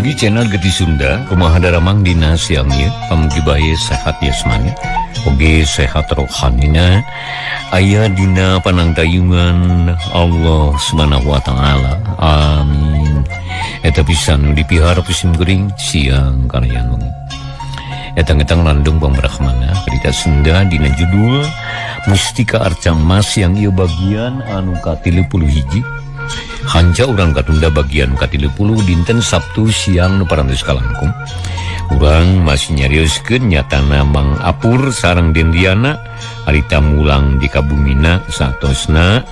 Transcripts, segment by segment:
Margi channel Geti Sunda kumaha daramang dina siang ieu pamugi bae sehat yasmani oge sehat rohanina aya dina panangtayungan Allah Subhanahu wa taala. Amin. Eta pisan dipihara pisim geuring siang kalayan wengi. Etang-etang landung pamrahmana berita Sunda dina judul Mustika Arca Mas yang ieu bagian anu ka-31. Hanca urang katunda bagian ka-30 dinten Sabtu siang nu parantos kalangkung. Urang masih nyarioskeun nyatana Mang Apur sareng Dendiana harita mulang di kabumina satosna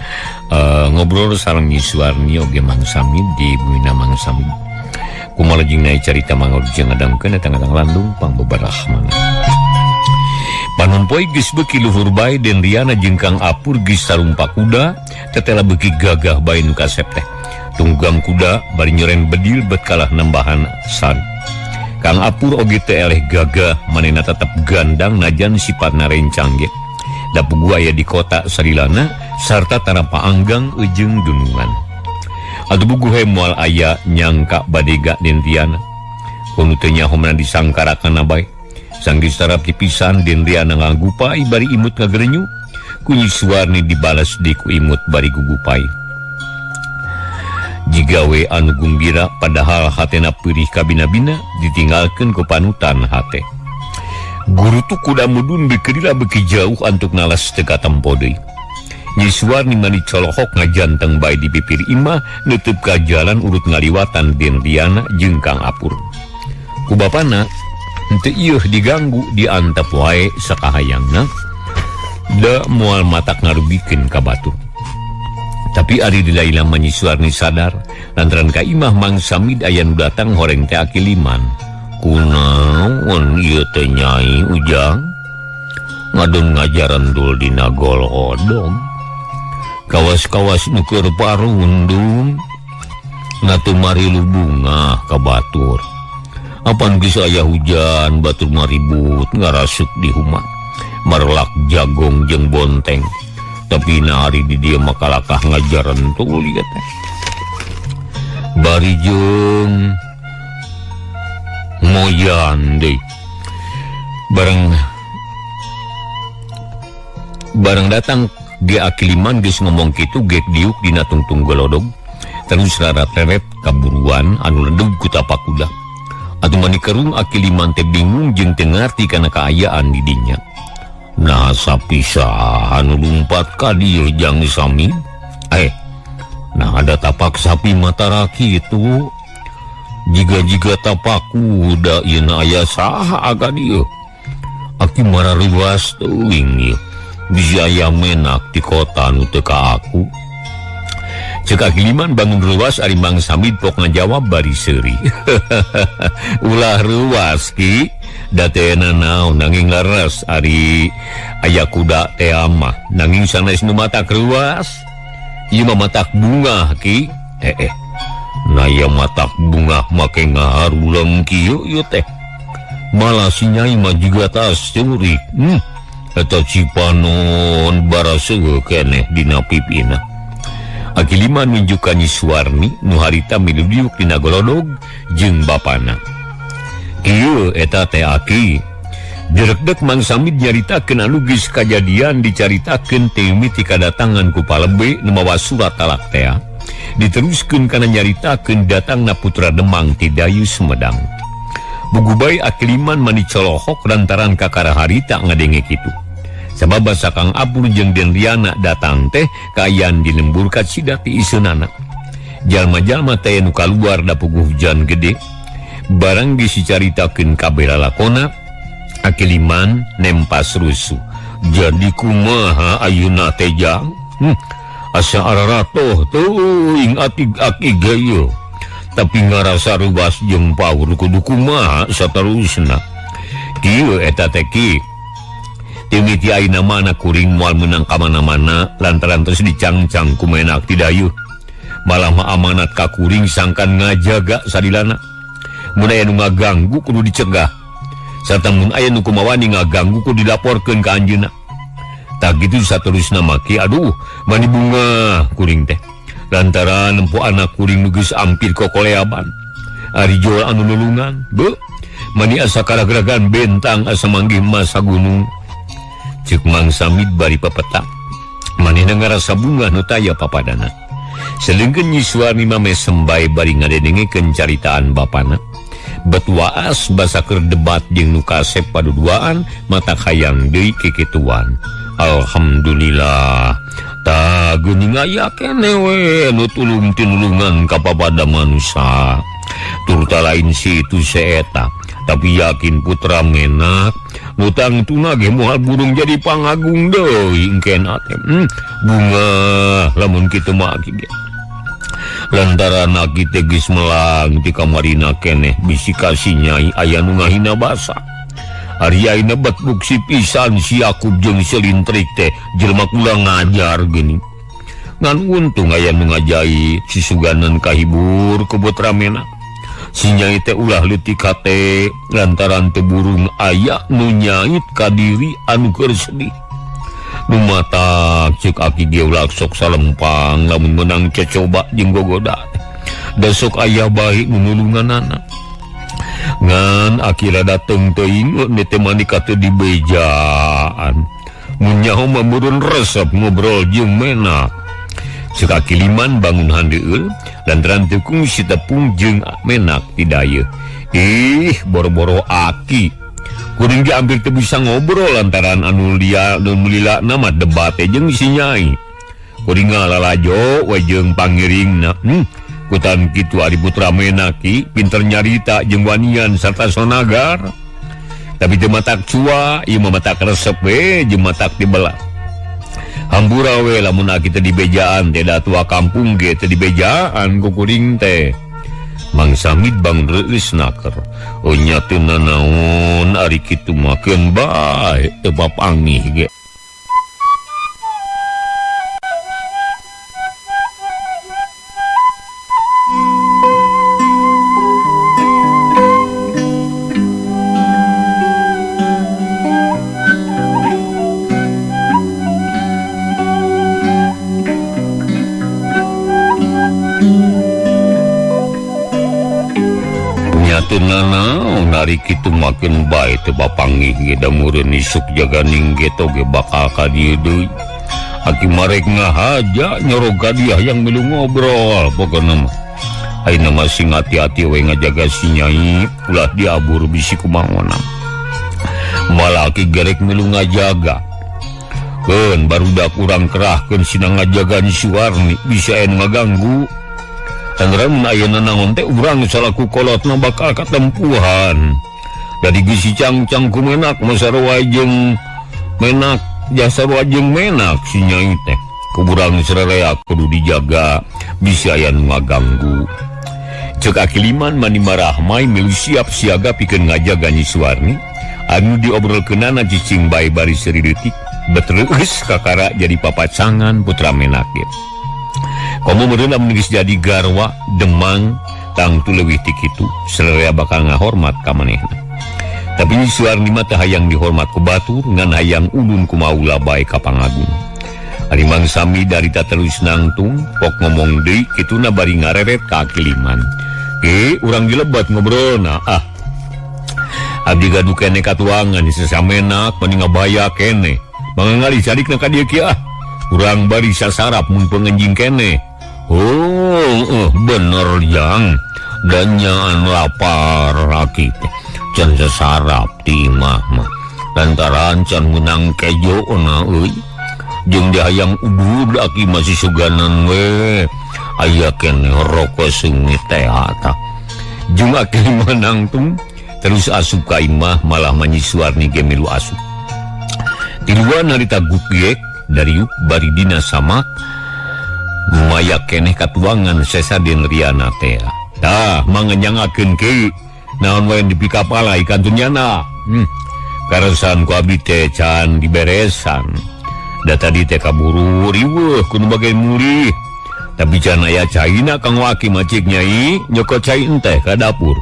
ngobrol sareng Nyi Suwarni oge Mang Samid di bumina Mang Samid. Kumaha lajeng naik carita Mang Urjeng ngadangkeun etang-etang landung pangbebarahmana. Panompoy geus beuki luhur bae Dendiana jeung Kang Apur geus sarumpa kuda tetela beuki gagah bae nu kasep teh. Tunggang kuda bari nyoren bedil bet kalah nembahan sari. Kang Apur oge teh eleh gagah manehna tetep gandang najan sifatna rencang ge. Da pugu aya di kota sarilana sarta tara paanggang eujeng dunungan. Atuh bugu he moal aya nyangka badega Dendiana. Kunu teu nyahomna disangkarakanna bae. Sanggeus tarap pisan Dendiana ngagupai bari imut ngagerenyu ku Nyi Suwarni dibalas deui ku imut bari gugupai. Jigawe anu gumbira padahal hatena peurih kabina-bina ditinggalkeun ku panutan hate. Guru tu kuda mudun bekerila beuki jauh antuk nalas teu katempo deui. Nyi Suwarni mani colohok ngajanteng bae di pipir imah neuteub ka jalan urut ngaliwatan Dendiana jeung Kang Apur. Ku bapana henteu ieuh diganggu diantep wae sakahayangna da moal matak ngarubikeun ka batur. Tapi ari dilaila Nyi Suwarni sadar lantaran ka imah Mang Samid aya nu datang horeng teh akiliman. Kunaon ieu teh Nyai Ujang? Ngadon ngajaran dul dina gol odom. Kawas-kawas nu keur parundung natu mari lu bunga ka batur. Apan geus aya hujan batur maribut ngarasuk di humah marelak jagong jeung bonteng. Tapi nari di dia makalakah ngajaran tuh lihat teh. Bari jeung moyan deui. Bareng datang dia akiliman geus ngomong kitu gek diuk dina tungtung golodog. Terus rarat-reret kaburuan anu ledug ku tapak kuda. Atuh mani kerung akiliman teh bingung jeung teu ngarti kana kaayaan di dinya. Nah sapisah anu lumpat ka dieu Jang Samid? Nah ada tapak sapi matara kitu. Jiga-jiga tapak kuda ieu na aya saha aga dieu? Aki mararuas teuing ieu. Bisi aya menak di kota nu teu ka aku. Cek akiliman bangun ruas ari Mang Samid pok ngajawab bari seuri. Ulah ruas ki datena naon nanging laras ari aya kuda teh amah nanging sanes nu matak ruas. Ieu mah matak bunga ki. Na ieu matak bunga make ngaharuleung kieu ieu teh. Malah si Nyai mah jiga tas seuri. Eta cipanon baraseueuh keneh dina pipina. Akiliman nunjukkan Nyi Suwarni nu harita milu diuk dina golodog jeung bapana. Ieu eta teh Aki. Direkdek Mang Samid nyaritakeun anu geus kajadian dicaritakeun teh miti kadatangan ku palebe nu mawa surat talak teh. Diteruskeun kana nyaritakeun datangna putra Demang ti Dayu Sumedang. Bugu bae Akiliman mani colohok lantaran kakara harita ngadenge kitu. Sabab basa Kang Apur jeung Dendiana datang teh kaayaan dilembur ka sidati iseunana. Jalma-jalma teh nu kaluar da puguh hujan gede. Barang geus dicaritakeun kabeh lalakonna, Akiliman nempas rusuh. Jadi kumaha ayeuna teh Jang? Asa araratoh teuing atig-atig ieu. Tapi ngarasa ruas jeung paur kudu kumaha saterusna. Kieu eta teh ki. Timiti ayeuna mana kuring moal meunang ka mana-mana lantaran terus dicangcang ku menak ti Dayu. Malah mah amanat ka kuring sangkan ngajaga sadilana. Mun aya nu ngaganggu kudu dicegah. Sarta mun aya nu kumawani ngaganggu kudu dilaporkeun ka anjeunna. Tak gitu saterusna maki aduh mani bunga kuring teh. Lantaran nempo anak kuring nu geus ampir kokoleaban. Ari jual anu nulungan mani asa kalageragan bentang asa manggih masa gunung cek Mang Samid bari papeta manehna ngarasa bunga nu taya papadana selengkeun Nyi Suwarni mame sembay bari ngadengengkeun caritaan bapana betwaas basa keur debat jeung nu kasep paduduaan mata hayang deui kikituan. Alhamdulillah ta geuning aya keneh we nu tulung tinulungan ka papada manusia turta lain situ seeta tapi yakin putra menak nutang tuna ge moal burung jadi pangagung deui engken ate bunga lamun kitu mah kitu lantaran kitu geus melang di kamarina keneh bisi kasih nyai aya nu ngahina basa ari ayeuna bet buksi pisan si Yakub jeung selintrik teh jelema kula ngajar geuning ngan untung aya nu ngajai si suganan kahibur ku putra menak si nyai teh ulah leutik hate lantaran teu burung aya nu nyait ka diri anu keur sedih nu matak ceuk aki ge ulah sok salempang lamun meunang cocoba jeung gogoda da sok aya bae nu nulunganana ngan akira dateng teuing teh manika teu dibejaan mun nyaho mamurun resep ngobrol jeung menak ceuk aki liman bangun handeul lantaran teu kungsi tepung jeung menak ti dayeuh boro-boro aki kuring diambil teu bisa ngobrol lantaran anu lia nu lila nama debat jeung si nyai kuring ngalalajo we jeung pangiringna kutan kitu ari putra menaki pinter nyarita jeung wanian sarta sonagar tapi teu matak cua ieu mah matak resep we jeung matak dibelah hambura we lamun aki teh dibejaan teh da tua kampung ge teh dibejaan ku kuring teh. Mang Samid bangun reueus naker nya teu nanaon ari kitu mah keun bae teu papangih ge. Ari kitu makin bae teu papangih ge da meureun isuk jaganing ge toge bakal ka dieu deui aki marek ngahaja nyoro gadiah yang milu ngobrol pokona mah ayeuna mah sing hati-hati we ngajaga si nyai ulah diabur bisi kumaha malah aki gerek milu ngajaga keun barudak urang kerahkeun sina ngajaga Nyi Suwarni bisa enu ngaganggu tandaran ayeuna naon teh urang salaku kolotna bakal katempuhan dari gisi cangcang ku menak masarua jeung menak jasa jeung menak si nyai teh kuburang sarerea kudu dijaga bisa aya nu ngaganggu ceuk aki liman mani marahmai milu siap siaga pikeun ngajaga Nyi Suwarni anu diobrolkeunana cicing bae bari seri leutik betreueus kakara jadi papacangan putra menak ge. Komo meureun lamun geus jadi garwa demang tangtu leuwih ti kitu sarerea bakal ngahormat ka manehna tapi Nyi Suwarni mah teh hayang dihormat ku batur ngan hayang ulun ku maula bae ka pangagung ari Mang Samid dari terus nangtung pok ngomong deui kituna bari ngareret ka aki liman urang dilebat ngobrolna abdi gaduh keneh katuangan di sesamenak mani ngabaya keneh mangali sadikna ka dieu kieu urang bari sasarap mun pengenjing keneh. Bener yang dan nyaan lapar aki teh can sasarap ti imah mah lantaran can menang kejo na euy jeung dihayang ubud aki masih suganan we aya keneh roko seungit teh eta jeung aki menangtung terus asup ka imah malah Nyi Suwarni ge milu asup tiluan harita gupiek dari yuk bari dina samak maya keneh katuangan sesaden riana teh tah mangenyangakeun keui naon wae dipikapala ikan dunyana karesan ku abdi teh can diberesan da tadi teh kaburu riweuh kudu bage mulih tapi can aya caina kang aki macik nyai nyokot cai teh ka dapur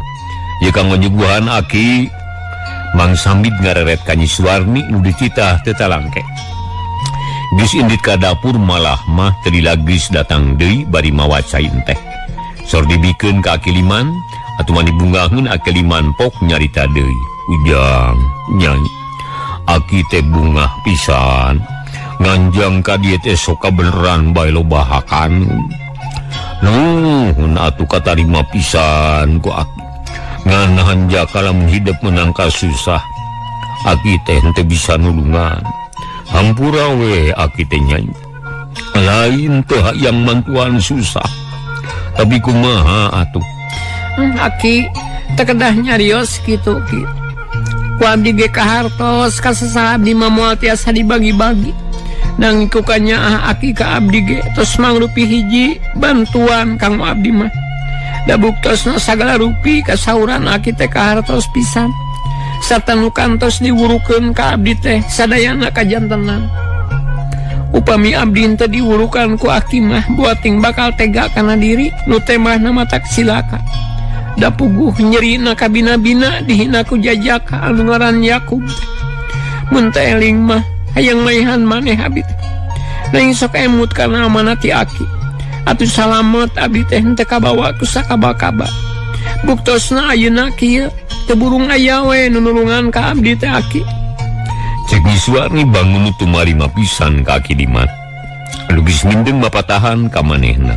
ye kang nyuguhan aki Mang Samid ngareret ka Nyi Suwarni nu dicitah teu talangke geus indit ka dapur malah mah teu dilagis datang deui bari mawa cai teh sor dibikeun ka aki liman atuh mani bungaheun akiliman pok nyarita deui. Ujang nyanyi aki teh bungah pisan nganjang ka dieu teh sok beneran bae loba hakan. Nuhun atuh katarima pisan ku aki nganahan jakala hidup menangka susah. Aki teh henteu bisa nulungan. Hampura we aki teh nyanyi. Lain teh hayang mantuan susah. Tapi kumaha atuh? Aki teu kedah nyarios kitu ki. Ku abdi ge kahartos kasesa abdi mah moal tiasa dibagi-bagi. Nang ikukanya aki ka abdi ge tos mangrupi hiji bantuan kang abdi mah. Da buktosna sagala rupi kasauran aki teh kahartos pisan. Sarta nu kantos diwurukeun ka abdi teh sadayana kajantenan. Upami abdi teu diwurukan ku aki mah buating bakal tega kana diri nu teh mahna matak silaka. Da puguh nyerina kabina-bina dihina ku jajaka anu ngaran Yakub. Mun teh eling mah hayang maihan maneh abdi teh. Nang sok emut kana amanah ti aki. Atuh salamet abdi teh henteu kabawa ku sakaba-kaba. Buktosna ayeuna kieu teu burung aya we nu nulungan ka abdi teh aki. Cek Miswarni bangun tumarima pisan ka aki diman. Lugis mindeng mapatahan ka manehna.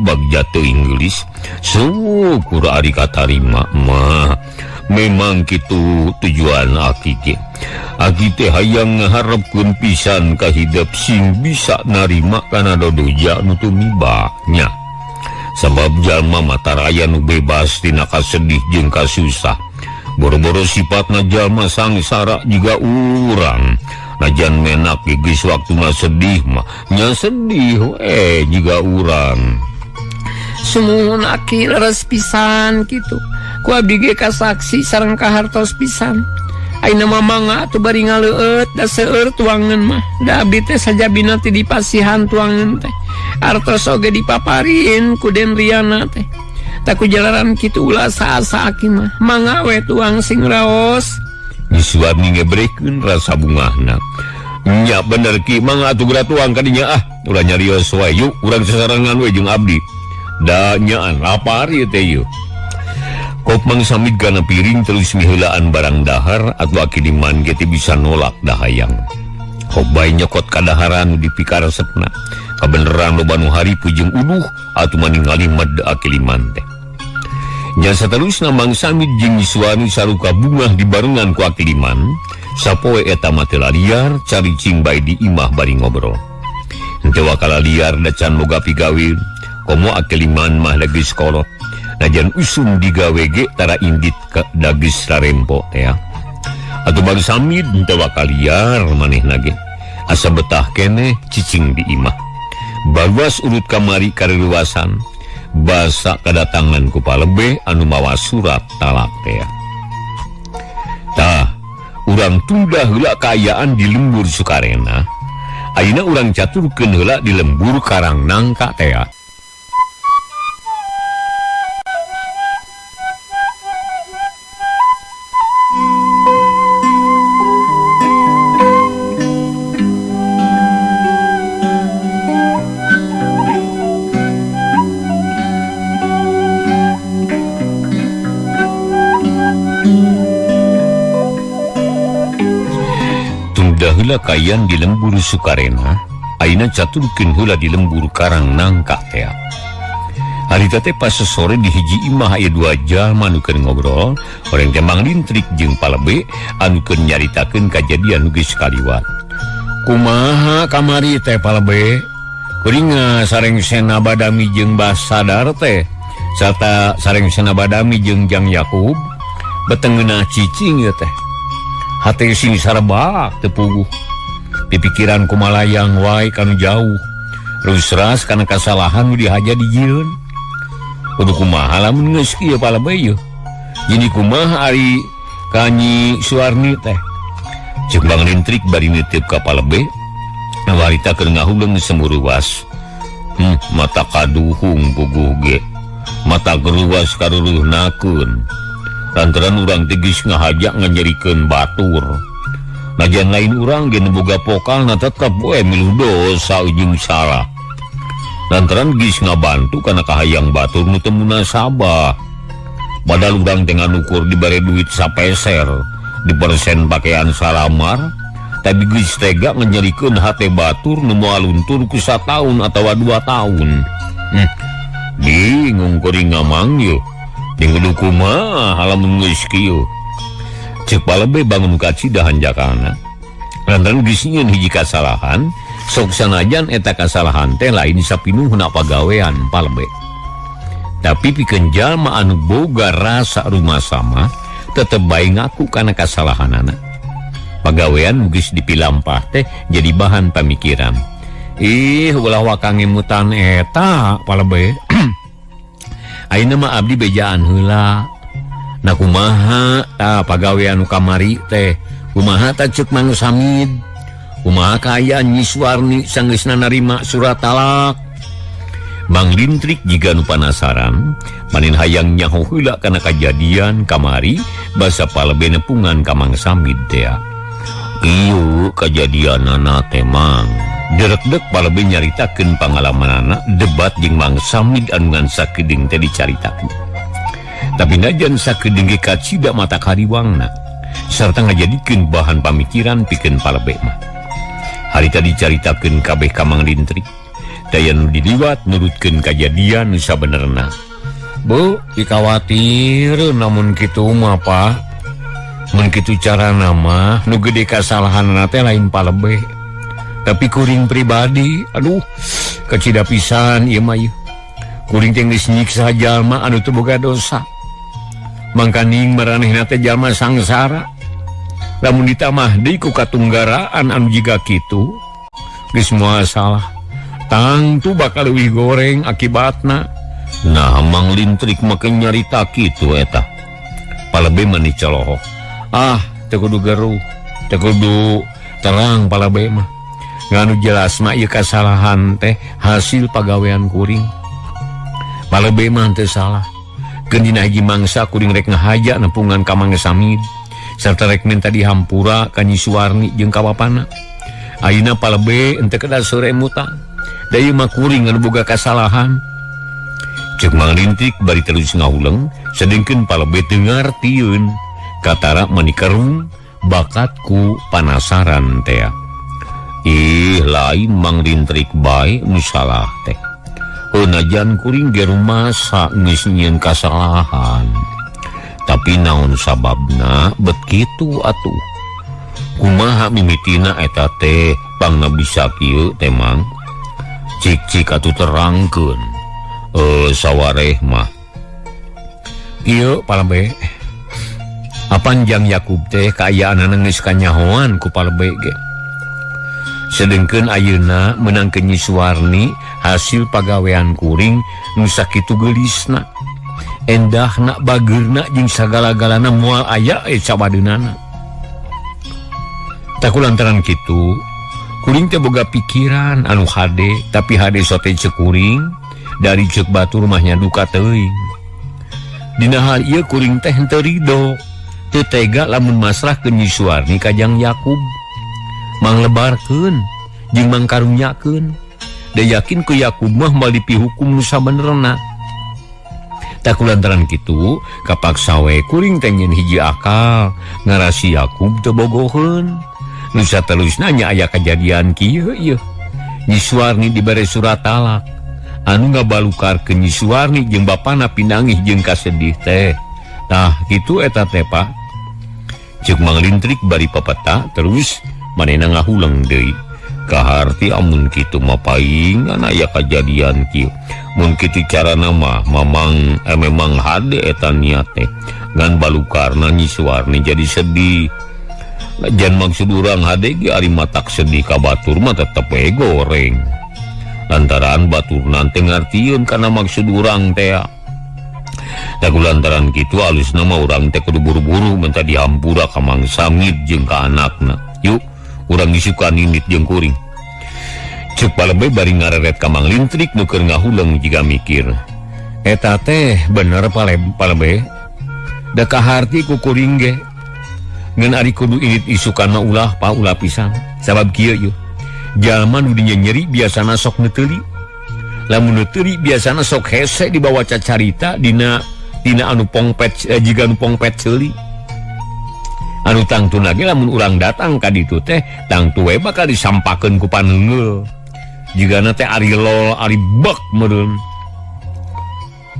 Bagja teu Inggris. Syukur ari katarima mah. Memang kitu tujuan aki ge. Aki teh hayang ngaharepkeun pisan ka hidup sing bisa narima kana dodoja nu tumiba nya. Sabab jalma mataraya nu bebas tina kasedih jeung kasusah. Boro-boro sifatna jalma sangsara juga urang. Najan menak geus waktuna sedih mah nya sedih we juga urang. Sumuhun aki leres pisan kitu. Ku abdi ge kasaksi sareng kahartos pisan. Ayeuna mah mangga atuh bari ngaleueut da seueur tuangeun mah. Da abdi teh sajabina teh dipasihan tuangeun teh. Artos oge dipaparin ku Den Riana teh. Tak ku jalaran kitu ulah saasa aki mah. Mangga we tuang sing raos. Miswarni ngebrekeun rasa bungahna. Nya bener ki mangga atuh geura tuang kadinya ulah nyarios wae yuk urang sasarangan we jeung abdi. Da nyaan lapar ieu teh yeuh. Kop mangsamid kana piring terus miheulaan barang dahar atuh aki diman ge teh bisa nolak dahayang. Kop bae nyokot kadaharan nu dipikaresepna. Kabeneran loba nu haripu jeung uduh atuh maningali med aki liman teh. Nya saterusna mangsamid jeung Miswarni saruka bungah dibarengan ku aki liman. Sapoe eta mah teu liar caricing bae di imah bari ngobrol. Henteu wakala liar da can boga pigawe. Komo aki liman mah geus kolot. Najan usum digawe ge tara indit ka dagis sarempo teh. Atuh baru samid henteu wakal liar manehna ge. Asa betah keneh cicing di imah. Baruas urut kamari kareuwasan. Basa kedatangan ku palebe anu mawa surat talak teh. Tah, urang tunda heula kaayaan di lembur Sukarena. Ayeuna urang caturkeun heula di lembur Karang Nangka teh. Heula kayan di lembur Sukarena, ayeuna caturkeun heula di lembur Karang Nangka teh. Harita teh pas sore di hiji imah aya 2 jalma anu keur ngobrol, horeng teh manglintrik jeung palebe anu keur nyaritakeun kajadian nu geus kaliwat. Kumaha kamari teh palebe? Kuring sareng Sena Badami jeung Bas Sadar teh, sarta sareng Sena Badami jeung Jang Yakub, betengeunah cicing ieu teh. Hati sing sarebak teu puguh. Pipikiran kumalayang wae kanu jauh. Rusras kana kasalahan nu dihaja dijieun. Kudu kumaha lamun geus kieu palebe yeuh. Jadi kumaha ari Kanyi Suwarni teh. Ceuk banglintrik bari neuteup ka palebe. Warita keur ngahuleng semuruwas. Mata kaduhung puguh ge. Mata geruwas karuruhnakeun. Lantaran urang tegis ngahajak nganyerikeun batur. Najan lain urang ge boga pokal na tetep we milu dosa ujung salah. lantaran geus ngabantu kana kahayang batur nu teu munasabah. Padahal urang teh nganukur dibere duit sapeser di persen pakaian salamar, tapi geus tega nganyerikeun hate batur nu moal luntur ku 1 tahun atawa 2 tahun. Bingung kuring ngamang yo. Dingeudu kumaha halamun geus kieu. Ceuk palebe bangun kacidahan jakana. Lantaran geus nyieun hiji kasalahan, sok sanajan eta kasalahan teh lain sapinuhna pagawean palebe. Tapi pikeun jalma anu boga rasa rumasama tetep bae ngaku kana kasalahanana. Pagawean geus dipilampah teh jadi bahan pamikiran. Ulah wakang emutan eta palebe. Ayeuna mah abdi bejaan heula. Na kumaha pagawean nu kamari teh? Kumaha ta ceuk Mang Samid? Kumaha kaayaan Nyi Suwarni sanggeusna narima surat talak? Mang Lintrik jiga nu panasaran, manin hayang nyaho heula kana kajadian kamari basa palebe nepungan ka Mang Samid teh. Ieu kajadianana teh Mang. Derek-dek palebe nyaritakeun pangalamanana debat jeung Mang Samid anu ngan sakedeung teh dicaritakeun. Tapi najan sakedeung ge kacida mata kariwangna sarta ngajadikeun bahan pamikiran pikeun palebe mah. Harita dicaritakeun kabeh ka Mang Lintrik. Daya nu diliwat nurutkeun kajadian nu sabenerna. Bu, dikawatir namun kitu mah Pak. Mun kitu carana mah nu gede kasalahanna teh lain palebe. Tapi kuring pribadi, aduh, kacida pisan ieu mah ieu. Kuring teh geus nyiksa jalma anu teu boga dosa. Mangkaning maranehna teh jalma sangsara. Lamun ditamah deui ku katunggaraan anu jiga kitu, geus moal salah. Tangtu bakal leuwih goreng akibatna. Nah, Mang Lintrik make nyarita kitu eta. Palebe mani coloho. Teu kudu geruh, teu kudu terang palebe mah. Nganu jelas mah ieu kasalahan teh hasil pagawean kuring. Palebe mah teu salah. Keun dina hiji mangsa kuring rek ngahaja nepungan ka Mang Samid sarta rek minta dihampura ka Nyi Suwarni jeung ka bapana. Ayeuna palebe henteu kedah sore mutan. Da ieu mah kuring anu boga kasalahan. Ceuk Mang Lintrik bari terus ngahuleng sedengkeun palebe teu ngartieun katara manikerung bakatku panasaran teh. Lain Mang Lintrik bae nu salah teh. Najan kuring ge rumasa geus nyieun kasalahan. Tapi naon sababna bet kitu atuh. Kumaha mimitina eta teh pangna bisa kieu teh Mang? Cik atuh terangkeun. Sawareh mah. Ieu palebe. Apanjang Yakub teh kaayaanana geus kanyahoan ku palebe ge. Sedengkeun ayeuna meunang ke Nyi Suwarni hasil pagawean kuring nu sakitu geulisna. Endahna bageurna jeung sagala-galana moal aya cabadeunana. Tak kulantaran kitu, kuring teh boga pikiran anu hade, tapi hade sote ceuk kuring dari ceuk batur mahnya duka teuing. Dina hal ieu kuring teh henteu ridho, teu tega lamun masrah ke Nyi Suwarni ka Jang Yakub. Manglebarkeun jeung mangkarunyakeun. Da yakin ku Yakub mah moal dipihukum nu sabenerna. Tak kulantaran kitu, kapaksa we kuring teh nyieun hiji akal ngarasi Yakub teu bogoheun. Nu satelusna nya aya kajadian kieu ieu. Nyi Suwarni dibere surat talak. Anu ngabalukarkeun Nyi Suwarni jeung bapana pinangih jeung kasedih teh. Tah kitu eta teh Pak. Ceuk Mang Lintrik bari papeta terus manehna ngahuleng deui. Kaharti amun kitu mah paingan aya kajadian kieu. Mun kitu carana mah memang hade eta niat teh. Ngan balukarna Nyi Suwarni jadi sedih. Lajan maksud urang hade ge ari matak sedih ka batur mah tetep we goreng. Lantaran baturna teh ngartieun kana maksud urang teh. Da kulantaran kitu alusna mah urang teh kudu buru-buru minta dihampura ka Mang Samid jeung ka anakna. Yuk, urang isukan ninit jeung kuring. Ceuk palebe bari ngareret ka Mang Lintrik nu keur ngahuleng jiga mikir. Eta teh bener palebe. Da kaharti ku kuring ge. Ngan ari kudu init isukan mah ulah pisan. Sabab kieu yeuh. Jalma nu dinya nyeri biasana sok neuteuli. lamun teu biasana sok hese dibawa cacarita dina anu pongpet jika anu pongpet ceuli anu tangtuna ge lamun urang datang ka ditu teh tangtu we bakal disampakeun ku paneungeul jigana teh ari lol ari bek meureun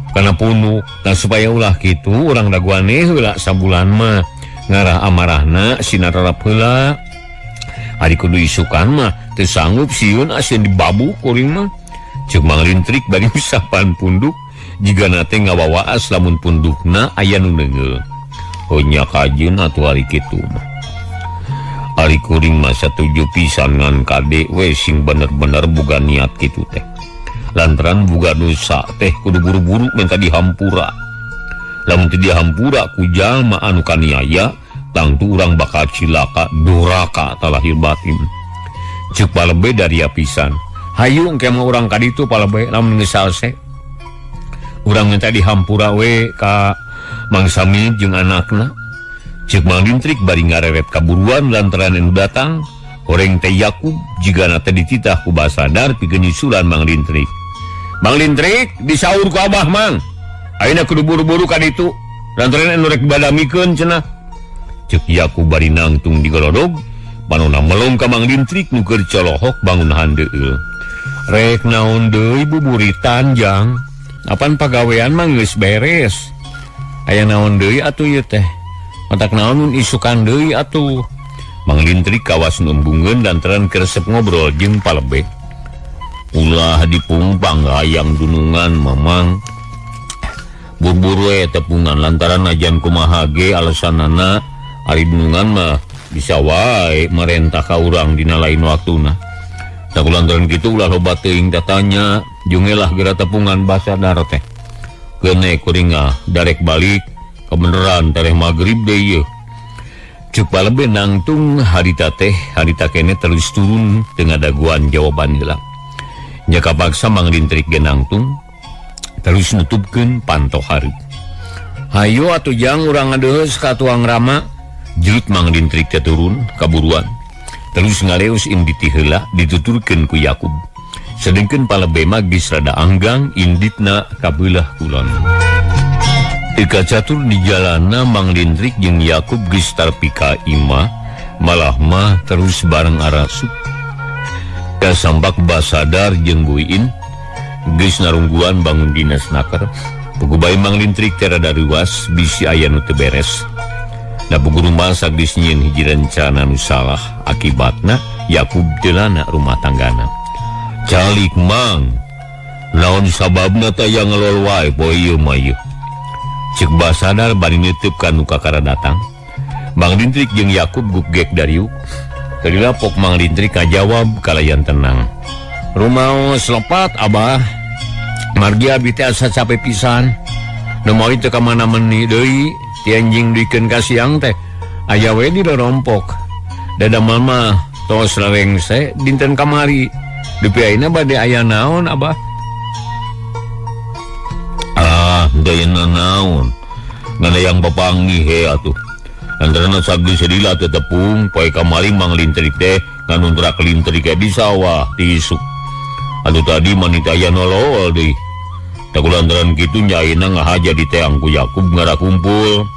kana punuk. Nah supaya ulah kitu urang daguaneh heula sabulan mah ngarah amarahna sinararap heula ari kudu isukan mah teu sanggup sieun asieun dibabu kuring mah ceuk Mang Lintrik bari usapan punduk jigana teh ngawawaas lamun pundukna aya nu neungeul nya kajeun atuh ari kitu mah ari kuring mah satuju pisan ngan kade we sing bener-bener boga niat kitu teh lantaran boga dosa teh kudu buru-buru minta dihampura lamun teu dihampura ku jalma anu kaniaya tangtu urang bakal cilaka duraka talahir batin ceuk palebe dari pisan hayu engke mah urang kaditu palebe lamun geus salse urang minta dihampura we ka Mang Samid jeung anakna ceuk Mang Lintrik bari ngareret kaburuan lantaran anu datang horeng teh Yakub jigana teh dititah ku Basadar pikeun nyusulan Mang Lintrik. Mang Lintrik disaur ku Abah Mang ayeuna kudu buru-buru ka ditu lantaran anu rek badamikeun cenah ceuk Yakub bari nangtung di golodog panonna melong ka Mang Lintrik nu keur colohok bangun handeueul rek naon deui buburitan jang apan pagawean mah geus beres aya naon deui atuh ieu teh matak naon mun isukan deui atuh. Mang Lintrik kawas numbungkeun lantaran keresep ngobrol jeung palebe ulah dipumpang hayang dunungan mamang buru-buru tepungan lantaran ajan kumaha ge alesanana ari dunungan mah bisa wae merentah ka urang dina lain waktuna sakulantaran kitu ulah loba teuing tatanya jungelah geura tepungan Basadar teh keune kuring darek balik kebeneran tareh magrib deui yeuh ceuk palebe nangtung harita kene terus turun teu ngadaguan jawaban heula nya kapaksa Mang Lintrik ge nangtung terus nutupkeun panto hareup hayu atuh jang urang ngadeuheus ka tuang rama jeut Mang Lintrik teh turun kaburuan terus ngaleus indit heula dituturkeun ku Yakub sedengkeun palebe mah geus rada anggang inditna ka beulah kulon. Tika catur di jalanna Mang Lintrik jeung Yakub geus tarpi ka imah malah mah terus bareng arasuk kasambak Basadar jeung Buin geus narungguan bangun dinas naker pugu bae Mang Lintrik teh rada ruas bisi aya nu teu beres da pugu rumah sagdi nyieun hiji rencana nu salah akibatna Yakub delana rumah tanggana calik Mang naon sababna teh aya ngelol wae poe ieu mah ieu ceuk Basadar bari neuteup nu kakara datang Mang Lintrik jeung Yakub gugek dariuk Kelilapok Mang Lintrik kajawab kalayan tenang rumaos lepat Abah margi abi teh asa capek pisan nu moal teu ka mana-mani deui ti anjing duikeun ka siang teh aya we di rompok dadamel mah tos larengse dinten kamari depi ayeuna bade aya naon Abah dayana naon nganayang papanggih he atuh lantaran sagdi sedila teu tepung poe kamari Mang Lintrik teh nganuntrak lintrik di sawah di isuk atuh tadi manita aya nolol deui tak lantaran kitu nya ayeuna ngahaja di teang ku Yakub ngara kumpul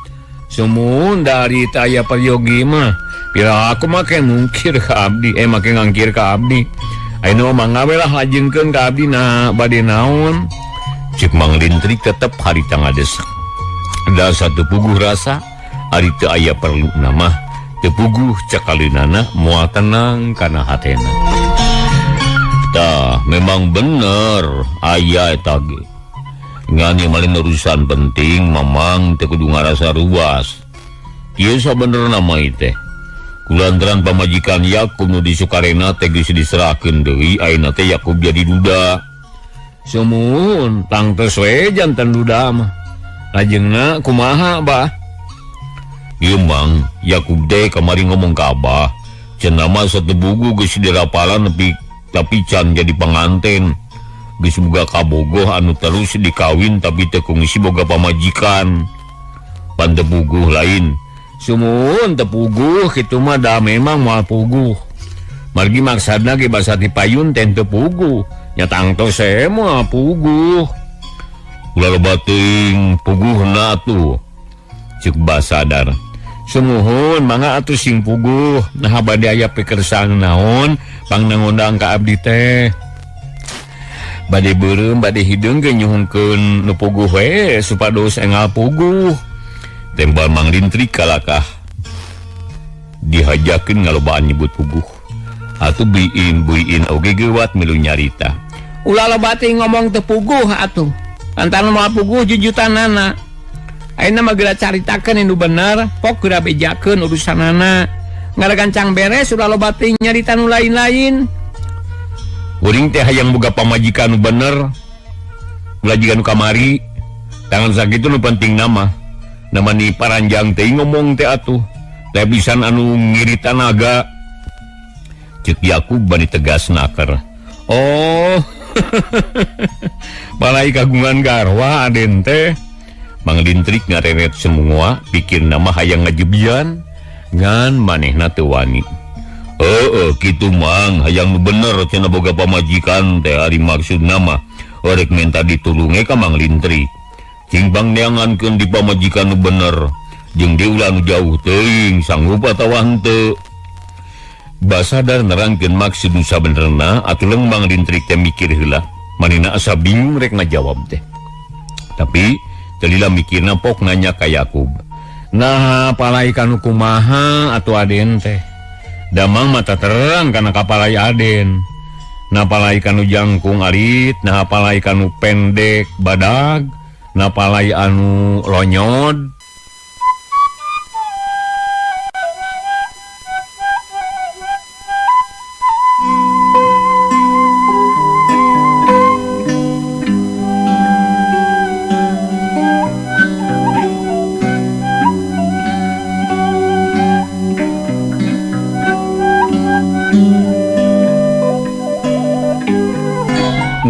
sumun dari taya peryogi mah pira aku make mungkir ka abdi make ngangkir ka abdi ayeuna mah ngawe lah lajengkeun ka abdi na bade naon ceuk Mang Lintrik tetep harita ngadesak da satu puguh rasa ari teu aya perlu nama teu puguh cakalinana moal tenang kana hatena tah memang bener aya eta ge ngani malin urusan penting mamang teu kudu ngarasa ruas ieu sabenerna mah teh kulantaran pamajikan Yakub nu di Sukarena teh geus diserahkeun deui ayeuna teh Yakub jadi duda sumun tang tos we janten duda mah lajengna kumaha Bah ieu Mang Yakub teh kamari ngomong ka Abah cenah mah satebugu geus dirapalan tapi can jadi panganten geus boga kabogoh anu terus dikawin tapi teu kungsi boga pamajikan pan teu puguh lain sumun teu puguh kitu mah da memang moal puguh margi maksudna ge basa ti payun teh teu puguh nyatangtos saya mah puguh ulah bating puguh na tuh cek Basadar semuhun mangga atuh sing puguh nah bade aya pikersaan naon pang ngundang ka abdi teh bade beureum bade hideung ge nyuhunkeun nu puguh we supados engal puguh tembal Mang Lintrik kalakah dihajakeun ngalobaan nyebut puguh atuh buin oge gewat milu nyarita ulah loba teh ngomong teu puguh atuh lantaran moal puguh jujutanana ayeuna mah geura caritakeun anu bener pok geura bejakeun urusanana ngaragan beres ulah loba teh nyarita nu lain-lain uring teh hayang boga pamajikan nu bener ulah jiga nu kamari tangan sakitu nu penting nama ni paranjang teh ngomong teh atuh teh pisan anu ngirita naga cek Yakub bani tegas naker oh balai kagungan garwa aden teh Mang Lintrik ngareret semua pikir nama hayang ngajebian ngan manehna teu wani kitu Mang hayang nu bener cenah boga pamajikan teh ari maksud nama orek minta ditulunge ka Mang Lintrik cing bang neangankeun di pamajikan nu bener jeung diulah nu jauh teuing sanggup atawa henteu Basadar nerangkeun maksud nu sabenerna atuh Mang Lintrik teh mikir heula manehna asa bingung rek ngajawab teh tapi telila mikirna pok nanya ka Yakub nah palai kanu kumaha atuh aden teh damang mata terang kana kapalai aden nah palai kanu jangkung alit nah palai kanu pendek badag nah palai anu lonyod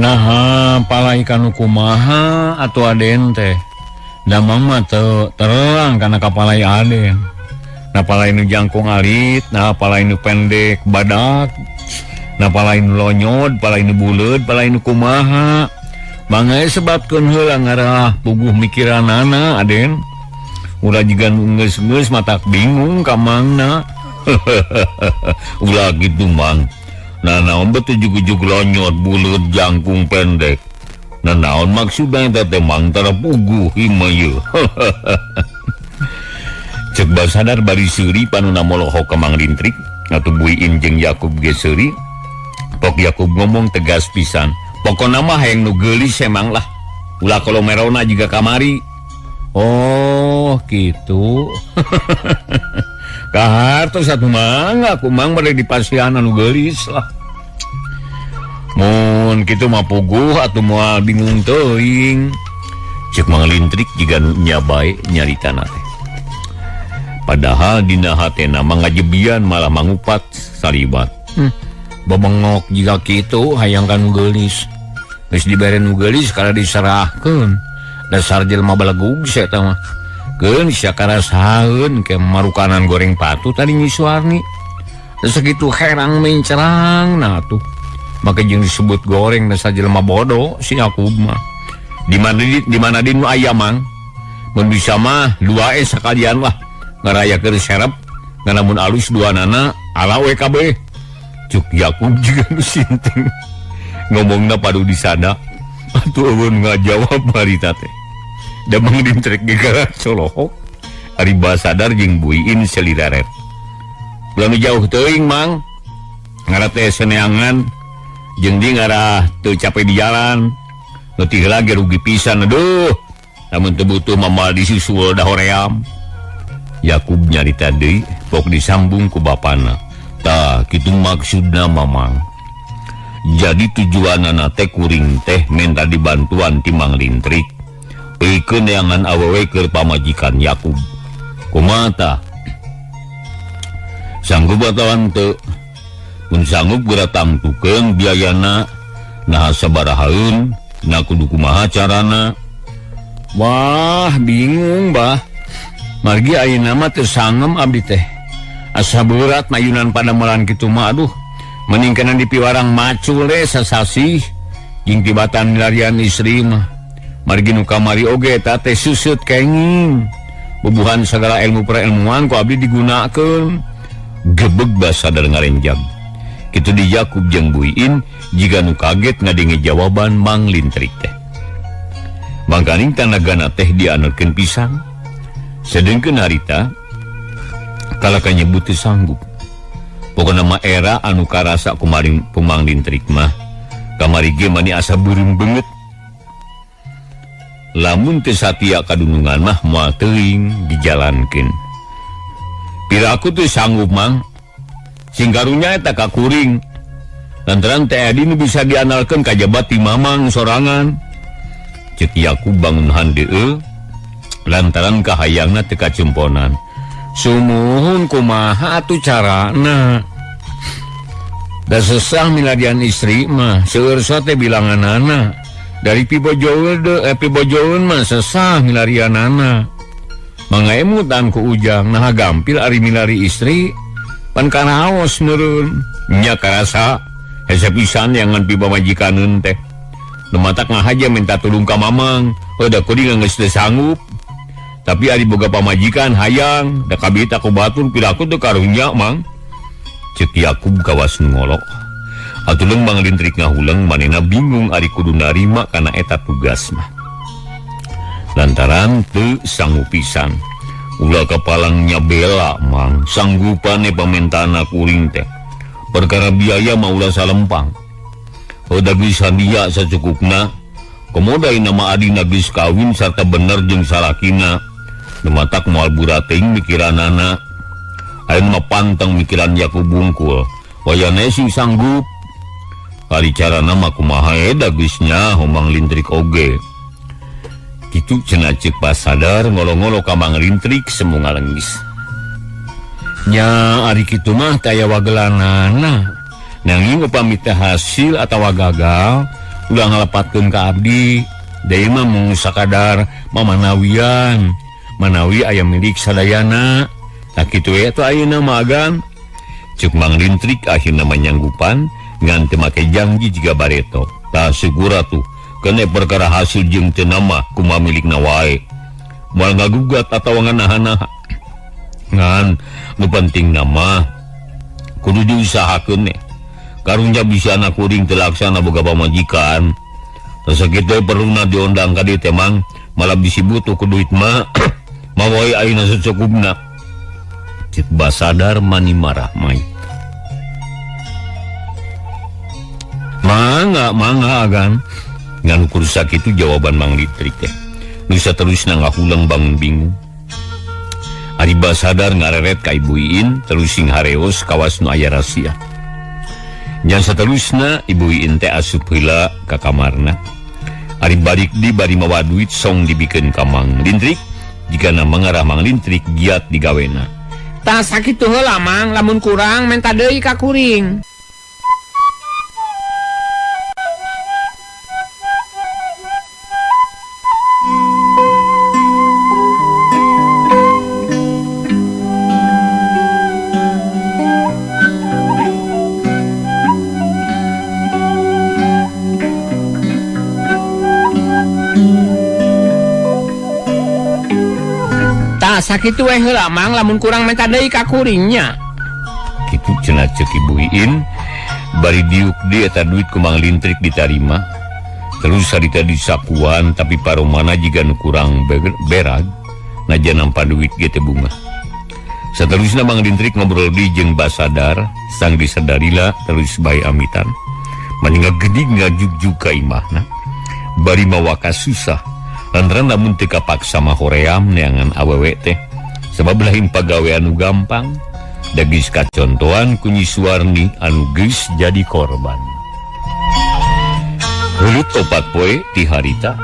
nah palai kanu kumaha atuh aden teh damang mah teu terang kana kapalai aden nah palai nu jangkung alit nah palai nu pendek badak nah palai nu lonyod palai nu buleud palai nu kumaha mangga sebabkeun heula ngarah puguh mikiranana aden ulah jiga geus matak bingung ka mangna ulah gitu Mang nah naon betul jugu-jugu lonyot buleud jangkung pendek nah naon maksudna eta teh Mang tara puguh ieu cek Basadar bari seuri panuna molohok ka Mang Lintrik atuh buin jeung Yakub ge seuri pok Yakub ngomong tegas pisan pokona mah hayang nu geulis emang lah ulah kolomerona juga kamari oh gitu kahartos satu mangga aku Mang bade dipasihan anu geulis lah mun kitu mah puguh atuh moal bingung teuing cek Mang Lintrik jiga nya bae nyaritana teh padahal dina hatena mangajebian malah mangupat salibat babengok jika kitu hayang kanu geulis geus dibere nu geulis kada diserahkeun dasar jelema balegug eta mah keun sakara saeun ke marukanan goreng patu tadi nyisuarni segitu herang mencerang nah tuh maka jeung disebut goreng dasar jelema bodoh si Yakub mah di mana di nu aya Mang mun bisa mah dua sakalian lah ngarayakeun serep nganamun alus duanana ala we kabeh cuk Yakub juga nu sinting ngomongna padu disada atuh eueun ngajawab harita teh da Mang Lintrik gegara colohok ari Basadar jeung buin selidaret ulah jauh teuing Mang ngara teh seneangan jeung di ngara teu capek di jalan leutik lagi rugi pisan aduh lamun teu butuh mamal disusul da hoream Yakub nyarita deui pok disambung ku bapana tah kitu maksudna Mamang jadi tujuanana teh kuring teh minta dibantuan ti Mang Lintrik pikeun neangan awewe keur pamajikan Yakub kumaha tah sanggup atawa teu mun sanggup geura tamtukeun biayana nah sabarahaeun nah kudu kumaha carana wah bingung bah margi ayeuna mah teu sangem abdi teh asa berat mayunan pada molan kitu mah aduh mending kana dipiwarang macul we sasasi jing tibatan milarian istri mah margi nu kamari oge eta teh susut kenging bubuhan segala ilmu perilmuan ku abdi digunakeun gebeg Basadar ngarenjang kitu di Yakub jeung Buiin jiga nu kaget ngadenge jawaban Mang Lintrik teh mangkaning tanagana teh dianerkeun pisan sedengkeun harita kalaka nyebut teu sanggup pokona mah era anu karasa kumaring Mang Lintrik mah kamari ge mani asa beureum beungeut lamun teu satia kadunungan mah moal teuing dijalankeun piraku teu sanggup Mang sing karunya eta kakuring lantaran teh adi nu bisa diandalkeun kajabat ti Mamang sorangan ceuk Yakub bangun handeueuh lantaran kahayangna teu kacemponan sumuhun kumaha atuh carana da sesah milarian istri mah seueur teh bilanganana dari pibojoeun mah sesah milarianana mangaemutan ku ujang nah gampil ari milari istri pan karaos neureun nya karasa hese pisan yangan piba majikaneun teh lematak ngahaja minta tulung ka Mamang da kuring geus teu sanggup tapi ari boga pamajikan hayang da kabita ku batur piraku teu karunya Mang ceuk Yakub kawas ngolok atuleung Mang Lintrik ngahulang manehna bingung ari kudu narima kana eta tugas mah lantaran teu sanggup pisan ulah kapalangnya bela Mang sanggupane pamentana kuring teh perkara biaya mah ulah salempang da geus handia sacukupna komoda nama adina geus kawin sarta bener jeung salakina nematak moal burating mikiranana ayeuna mah pantang mikiran Yakub bungkul wayana sing sanggup ari carana mah kumaha da geus nyaho Mang Lintrik oge kitu cenah ceuk Basadar ngolo-ngolo ka Mang Lintrik semu ngalengis nya ari kitu mah teh aya wagelanana nanging upami teh hasil atawa gagal ulah ngalepatkeun ka abdi deui mah mung sakadar mamanawian manawi aya milik sadayana tak kitu eta ayeuna mah agan ceuk Mang Lintrik akhirna manyanggupan ngan teu make janji jiga bareto tah segura tuh kene perkara hasil jeung teu nama kumaha milikna wae moal ngagugat atawa nganaha-naha ngan nu penting nama kudu diusahakeun ne karunya bisa anak kuring teu laksana boga pamajikan sakitu perluna diondang ka dieu teh Mang malah bisi butuh ku duit mah mawae ayeuna secukupna ceuk Basadar mani marah mai mangga agan ngan ukur sakitu jawaban Mang Lintrik teh nu saterusna ngahulang bangun bingung ari Basadar ngareret ka Ibu Iin terus sing hareos kawas nu aya rahasia nya saterusna Ibu Iin teh asup heula ka kamarna ari balik di bari mawa duit song dibikeun ka Mang Lintrik jigana mangarah Mang Lintrik giat digawena tah sakitu heula Mang lamun kurang menta deui ka kuring sakitu we heula Mang lamun kurang menta deui ka kuringnya kitu cenah ceuk Ibu Iin bari diuk di eta duit ku Mang Lintrik ditarima terus harita disakuan tapi paromana jiga nu kurang berag najan nampa duit ge teh bunga saterusna Mang Lintrik ngobrol di jeung Basadar sang disadarila terus bae amitan maninga geudig ngajugjug ka imahna bari mawa kasusah lantaran lamun teu kapaksa mah hoream neangan awewe teh sabab lain pagawe anu gampang da geus kacontohan ku Nyi Suwarni anu geus jadi korban heuleut 4 poe ti harita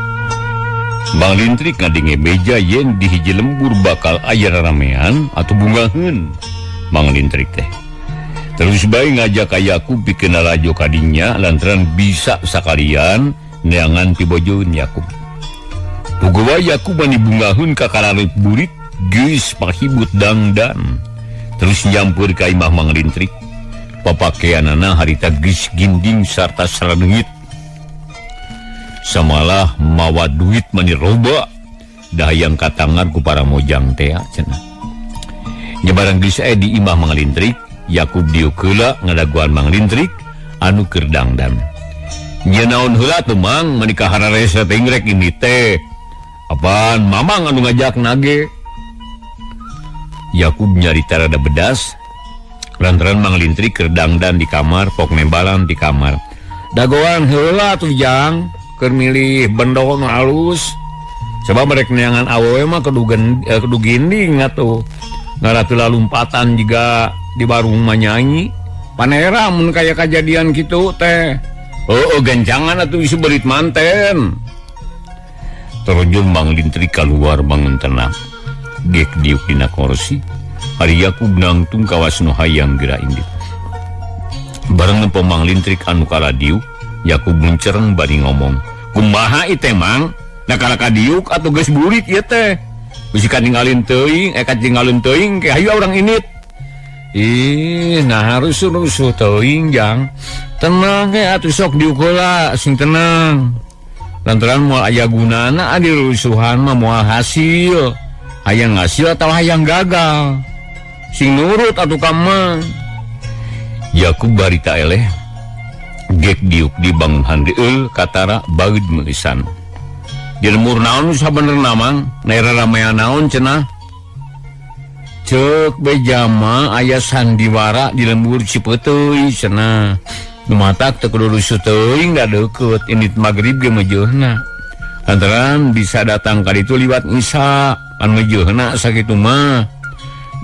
Mang Lintrik ngadenge beja yen di hiji lembur bakal aya ramean atuh bungaheun Mang Lintrik teh terus bae ngajak ka Yakub pikeun lajo kadinya lantaran bisa sakalian neangan ti bojoeun Yakub Puguwa Yakub mani bungaheun ka karareut burit geus pahibut dangdan terus nyampeur ka imah Mang Lintrik papakeanana harita geus ginding sarta saraneungit samalah mawa duit maniroba dahayang katangan ku para mojang teh cenah. Nya barang geus aya di imah Mang Lintrik, Yakub dieu keula ngadaguan Mang Lintrik anu keur dangdan. Nya naon heula tuh Mang menikah hararesa teh rek ini teh. Apaan mamang anu ngajak nage? Yakub nyarita rada bedas lantaran Mang Lintrik keur dangdan di kamar, pok nembalan di kamar. Dagoan heula tuh jang keur milih bendo nu alus. Sebab mereka neangan awewe mah kudu ginding atuh. Ngaratula lompatan juga di warung manyanyi. Panera mun kaya kejadian gitu teh. Oh gancangan atuh bisa berit manten. Terjun Mang Lintrik keluar bangun tenang. Gek diuk dina kursi. Hari Yakub nangtung kawas nu hayang geura indit. Bareng nempo Mang Lintrik anu kala diuk, Yakub mencereng bari ngomong. Kumaha ieu Mang? Da kala ka diuk atuh geus burit ieu teh. Bisi katinggalin teuing, katinggalin teuing ke hayu orang init. Nah rusuh-rusuh teuing jang. Tenang ke atuh sok diuk heula sing tenang. Lantaran moal aya gunana adi rusuhan mah moal hasil. Hayang hasil atau hayang gagal. Sing nurut atuh ka Mang. Yakub barita eleh. Gek diuk di bangun handeul katara bageud meusan. Di lemur naon sabenerna Mang? Naira ramean naon cenah? Ceuk bejama aya sandiwara di lembur Cipeuteui cenah. Nu matak teu kudu rusuh teuing da deukeut indit magrib ge meujeunna. Lantaran bisa datang ka ditu liwat Isya, pan meujeunna sakitu mah.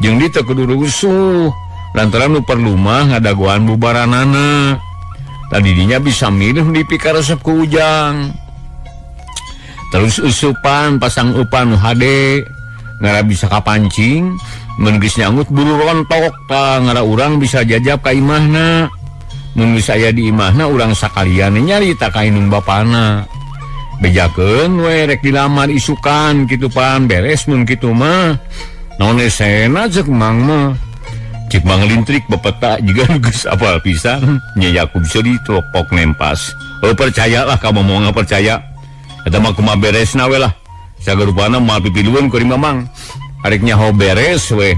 Jeung ditu kudu rusuh. Lantaran nu perlu mah ngadagoan bubaranana. Tadi dinya bisa milih dipikaresep ku ujang. Terus usupan pasang upan hade ngara bisa kapancing mun geus nyangut buru rontok tah ngara urang bisa jajab ka imahna mun geus aya di imahna urang sakalian nyarita ka inung bapana bejakeun we rek dilamar isukan kitu pan beres mun kitu mah naon esena ceuk Mang mah cik Mang Lintrik bepeta juga geus apal pisan nya Yakub seudi pok nempas percayalah ka momongan percaya. Eta mah kumaha beresna we lah. Sagarupana moal pipilueun ku Mang. Arek nyaho beres we.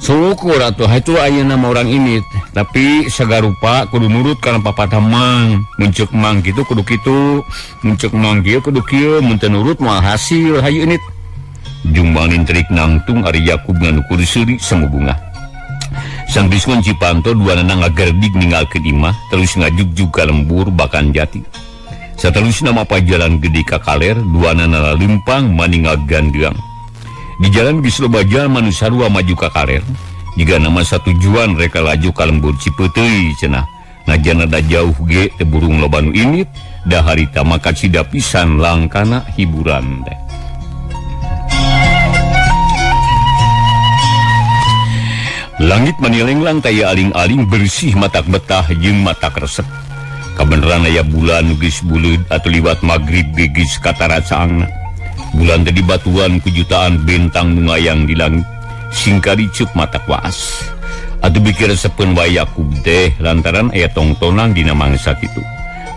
Syukur atuh itu ayeuna mah urang init. Tapi sagarupa kudu nurut kana papatah Mang. Mun ceuk Mang kitu kudu kitu. Mun ceuk Mang kieu kudu kieu. Mun teu nurut moal hasil hayu init. Jeung Mang Lintrik nangtung ari Yakub nganu kurseuri samubungah. Sang Diskon Cipanto duanana ngagerdig ninggalkeun imah terus ngajugjug ka lembur Bakan Jati. Saterusna mapa jalan gede ka kaler duanana lempang maningal gandeang. Di jalan geus loba jalma nu sarua maju ka kaler. Jiga nama satujuan reka laju ka lembur Cipeuteui cenah. Najan ada jauh ge teu burung loba nu init da harita maka cida pisan langkana hiburan teh. Langit manilenglang taya aling-aling bersih matak betah jeung matak resep. Kabeneran aya bulan geus buleud atuh liwat magrib geus katara caangna. Bulan teh dibatuan ku jutaan bentang nu ngayang di langit. Singkari ceuk matak waas. Atuh biki resepkeun wae Yakub teh lantaran aya tongtonan dina mangsa kitu.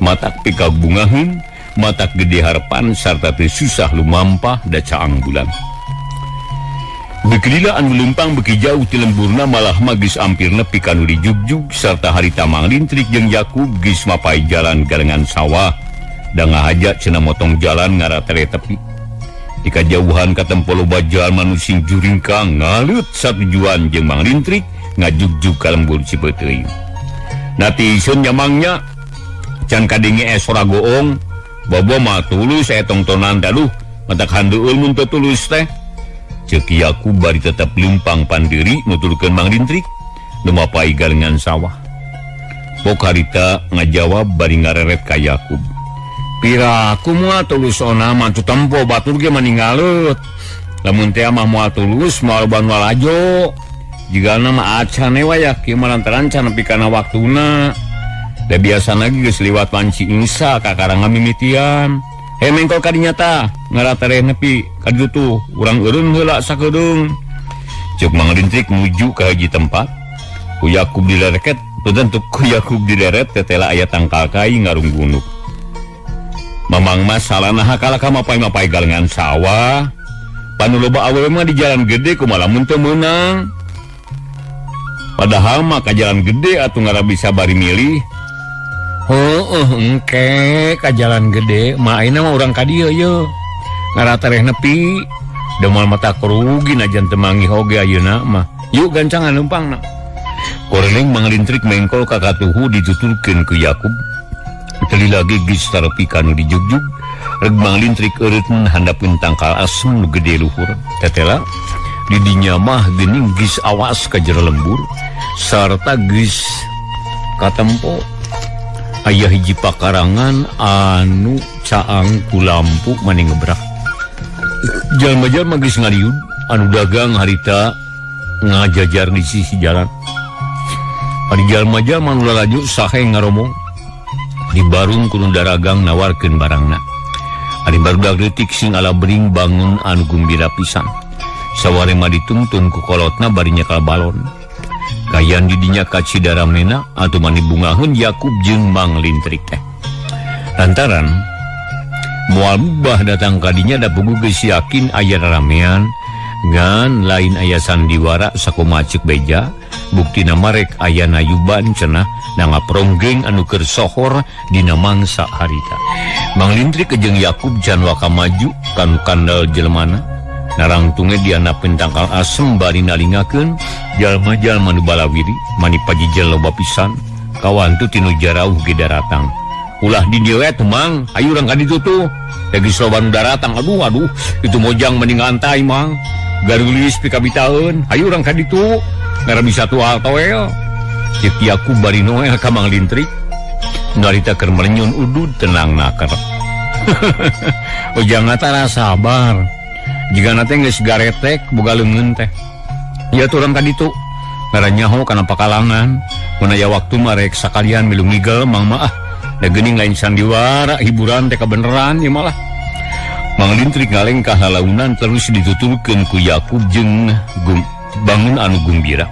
Matak pikabungaheun, matak gede harapan sarta teu susah lumampah da caang bulan. Bekelila anu lempang beki jauh ti lemburna malah mah geus ampir nepi ka nu dijugjug sarta harita Mang Lintrik jeung Yakub geus mapai jalan galengan sawah da ngahaja cenah motong jalan ngaratere tepi. Di kajauhan katempo loba jalma nu sing juringkang ngalut satujuan jeung Mang Lintrik ngajugjug ka lembur Cipeuteui. Natiseun nya Mangnya can kadenge sora goong bobo mah tulus tongtonan daluh matak handeueul mun teu tulus teh. Ceuk Yakub bari tetep lempang pandiri nuturkeun Mang Lintrik nu mapai galengan sawah. Pok harita ngajawab bari ngareret ka Yakub. Pira kumaha tulusona mantu tempo batur ge maningaleut. Lamun teh mah moal tulus moal banwal ajo. Jigana mah acan we ya kieu lantaran can nepi kana waktuna. Da biasana geus liwat panci Insya ka karangan mimitian. Mengkol kadinya tah ngaratere nepi ka ditu tuh urang eureun heula sakedeung. Ceuk Mang Lintrik nuju ka hiji tempat. Ku Yakub dileret, tentu ku Yakub dileret tetela aya tangkal kai ngarung gunuk. Mamang masalah nah kala ka mapai-mapai galengan sawah. Panu loba awewe mah di jalan gede kumaha mun teu meunang. Padahal mah ka jalan gede atuh ngara bisa bari milih. Engke ka jalan gede mah ayeuna mah urang ka dieu ye. Ngara tereh nepi. Demal mata kerugi najan teu manggih oge ayeuna mah. Yuk gancangan numpangna. Koreleng manglintrik mengkol ka katuhu dituturkeun ku Yakub. Teli lagi geus tarepi kanu dijugjug. Reg manglintrik eureutna handapkeun tangkal asem nu gede luhur. Tetela di dinya mah geuning geus awas ka jero lembur sarta geus katempo aya hiji pakarangan anu caang ku lampu mani ngebrak. Jalma-jalma geus ngaliud anu dagang harita ngajajar di sisi jalan. Ari jalma-jalma nu lalaju sahe ngaromong di barung kudu daragang nawarkeun barangna. Ari barudak leutik sing ala bering bangun anu gumbira pisan. Saware mah dituntun ku kolotna bari nyekal balon. Kayan di dinya ka Cidaramena atuh mani bungaheun Yakub jeung manglintrik teh. Lantaran moal mubah datang ka dinya da puguh geus yakin aya ramean ngan lain aya sandiwara sakumaha ceuk beja buktina marek aya nayuban cenah na ngapronggeng anu keur sohor dina mangsa harita. Manglintrik jeung Yakub jan waka maju kanu kandal jelmana. Narangtunge dianapeun tangkal asem bari nalingakeun jalma-jalma nu balawiri mani pajijel loba pisan kawan tu tinu jarauh ge daratang. Ulah di dieu we Mang, ayo urang ka ditu tuh. Da geus loba nu daratang. Aduh itu mojang mending ngantai Mang. Garulis pikabitaeun, ayo urang ka ditu. Ngara bisa tual toel. Ceuk Yakub bari noel ka manglintrik. Narita keur melenyun udud tenang nakar. Ojang tara sabar. Jika nate geus garetek boga leungeun teh. Ieu turang ka ditu. Ngara nyaho kana pakalangan. Mun aya waktu mah rek sakalian milu migel Mang mah. Da geuning lain sandiwara hiburan teh kabeneran ieu malah. Manglintrik ngaleng ka halaunan terus dituturkeun ku Yakub jeung bangun anu gumbira.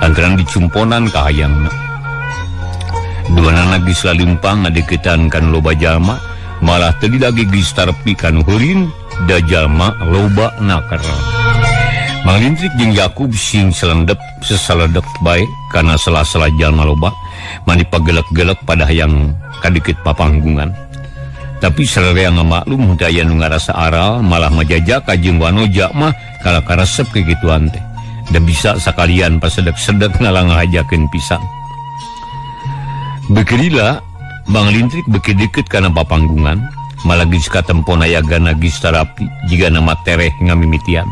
Lantaran dicumponan ka hayangna. Duanana geus lalimpang ngadeukeutan kan loba jalma, malah teu lagi geus tarepi kanu heurin. Da jalma loba nakar. Manglintrik jeung Yakub sing sesaledep bae kana sela-sela jalma loba mani pagelek-gelek pada hayang kadeukeut papanggungan. Tapi sararea ngamaklum teu aya nu ngarasa aral malah majajak ka jeung wanoja mah kala karesep kagituan teh. Da bisa sakalian pasedek-sedek ngalang ngahajakeun pisan. Bekerila manglintrik beuki deukeut kana papanggungan. Malah geus katempo nayagana geus tarapi jiga nama tereh ngamimitian.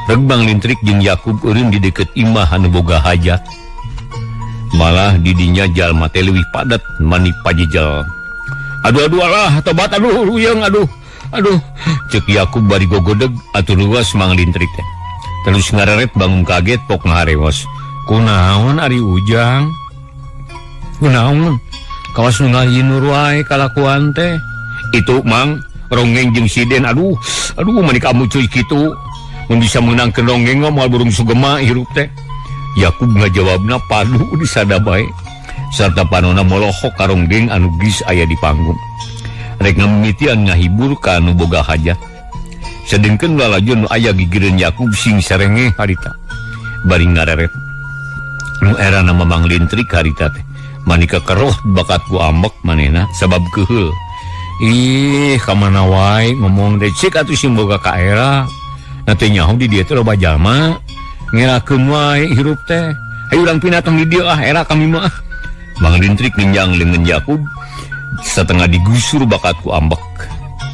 Reg manglintrik jeung Yakub eureun di deukeut imah anu boga hajat. Malah di dinya jalma teh leuwih padat mani pajijel. Aduh alah tobat aduh ruyeng aduh. Ceuk Yakub bari gogodeg atuh luas manglintrik teh. Terus ngareret bangun kaget pok ngaharewos. Kunaon ari Ujang? Kunaon? Kawas nu ngayinur wae kalakuan teh. Itu Mang, ronggeng jeung siden aduh mani kamu cuy kitu. Mun bisa meunangkeun ronggeng mah moal burung sugema hirup teh. Yakub ngajawabna padu disada bae. Sarta panonna molohok ka ronggeng anu geus aya di panggung. Rek ngamimitian ngahibur ka anu boga hajat. Sedengkeun lalajun nu aya gigireun Yakub sing sarenge harita. Bari ngareret. Nu erana manglintrik harita teh. Mani kekeroh bakat ku ambek manehna sabab keheul. Ih, kamana wae ngomong deh cek atuh sing boga ka era. Nanti nyaho di dieu teh loba jalma ngerakeun wae hirup teh. Hayu urang pinatong di dieu era kami mah. Manglintrik ninjang leungeun Yakub setengah digusur bakat ku ambek.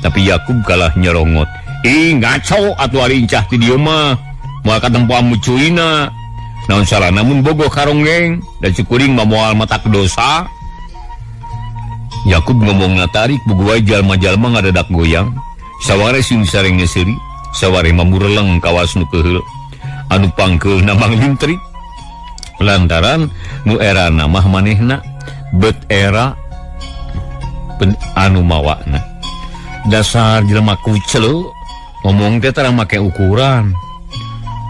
Tapi Yakub kalah nyerongot. Ih, ngaco atuh ari incah ti dieu mah. Moal katempo amucuina. Naon salahna mun bogoh karonggeng da cukuring mah moal matak dosa. Yakub ngomong tarik buguai jalma-jalma ngadadak goyang. Saware sing sareng ngeseuri, saware mamureleng kawas nu keheul. Anu pangkeulna manglintrik. Lantaran nu era namah manehna bet era anu mawakna. Dasar jelema kucel ngomong teh tara make ukuran.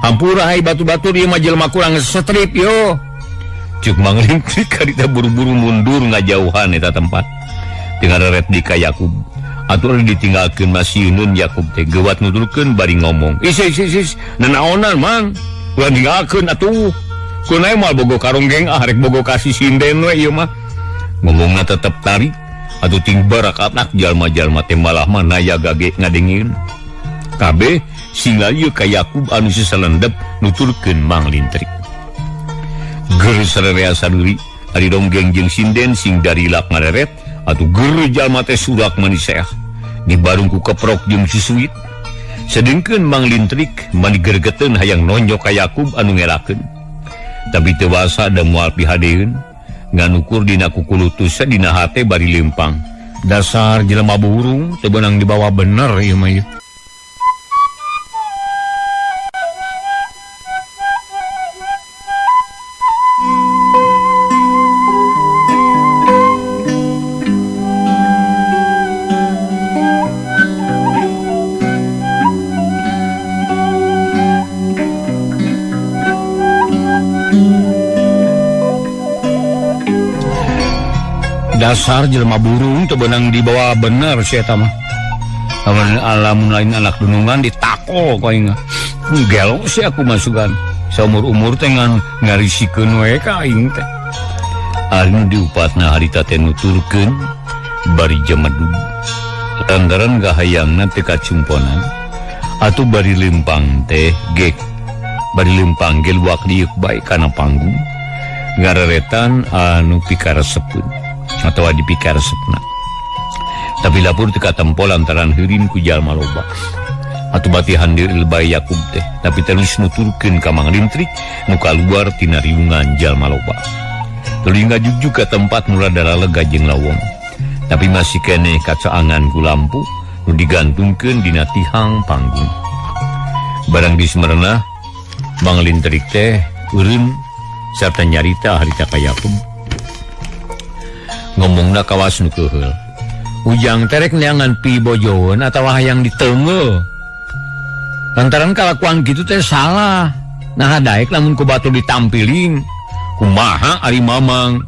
Hampura hai batu-batu ieu mah jelema kurang setrip yo. Cuk manglintrik karita buru-buru mundur ngajauhan eta tempat. dengan ret di ka Yakub atuh ditinggalkeun masieun Yakub teh gewat nuturkeun bari ngomong is nanaonan mang ulah tinggalkeun atuh kunae moal bogo karonggeng rek bogo kasih sinden we ieu mah ngomongna tetep tarik atuh ting barakanak jalma-jalma teh malah manaya gage ngadengin kabeh singalieu ka Yakub anu sasalendep nuturkeun Mang Lintrik ger sarerea saduri ari donggeng jeung sinden sing darilak ngareret atuh ger jalma teh surak maniseah di barungku keprok jeung susuit sedengkeun Mang Lintrik mani gergeteun hayang nonjok ka Yakub anu ngelakeun tapi teu wasa da moal pihadeun nganukur dina kukulutus dina hate bari lempang dasar jelema burung teu beunang dibawa bener ieu mah ieu. Dasar jelema burung teu beunang dibawa bener si eta mah. Alamun lain anak dunungan ditako ku aing. Gelo si aku masukan. Saumur-umur teh ngan ngarisikeun we ka aing teh. Anu diupatna harita teh nuturkeun bari jemedug. Lantaran gahayangna teu kacumponan. Atuh bari lempang teh gek. Bari lempang ge luak diuk bae kana panggung. Ngareretan anu pikaresepeun atau dipikar sepna tapi lapur teka tempo lantaran heurin ku jalma loba atuh batihan deui lebay Yakub teh tapi terus nuturkeun ka Mang Lintrik nu kaluar tina riungan jalma loba tuluy ngajujug ka tempat nu rada lega jeung lawong tapi masih keneh kacaangan ku lampu nu digantungkeun dina tihang panggung barang geus merenah Mang Lintrik teh eureun sarta nyarita harita ka Yakub ngomongna kawas nu keuheul ujang terek neangan pi bojoeun atawa hayang diteungeuh lantaran kalakuan kitu teh salah nah daek lamun ku batur ditampiling kumaha ari mamang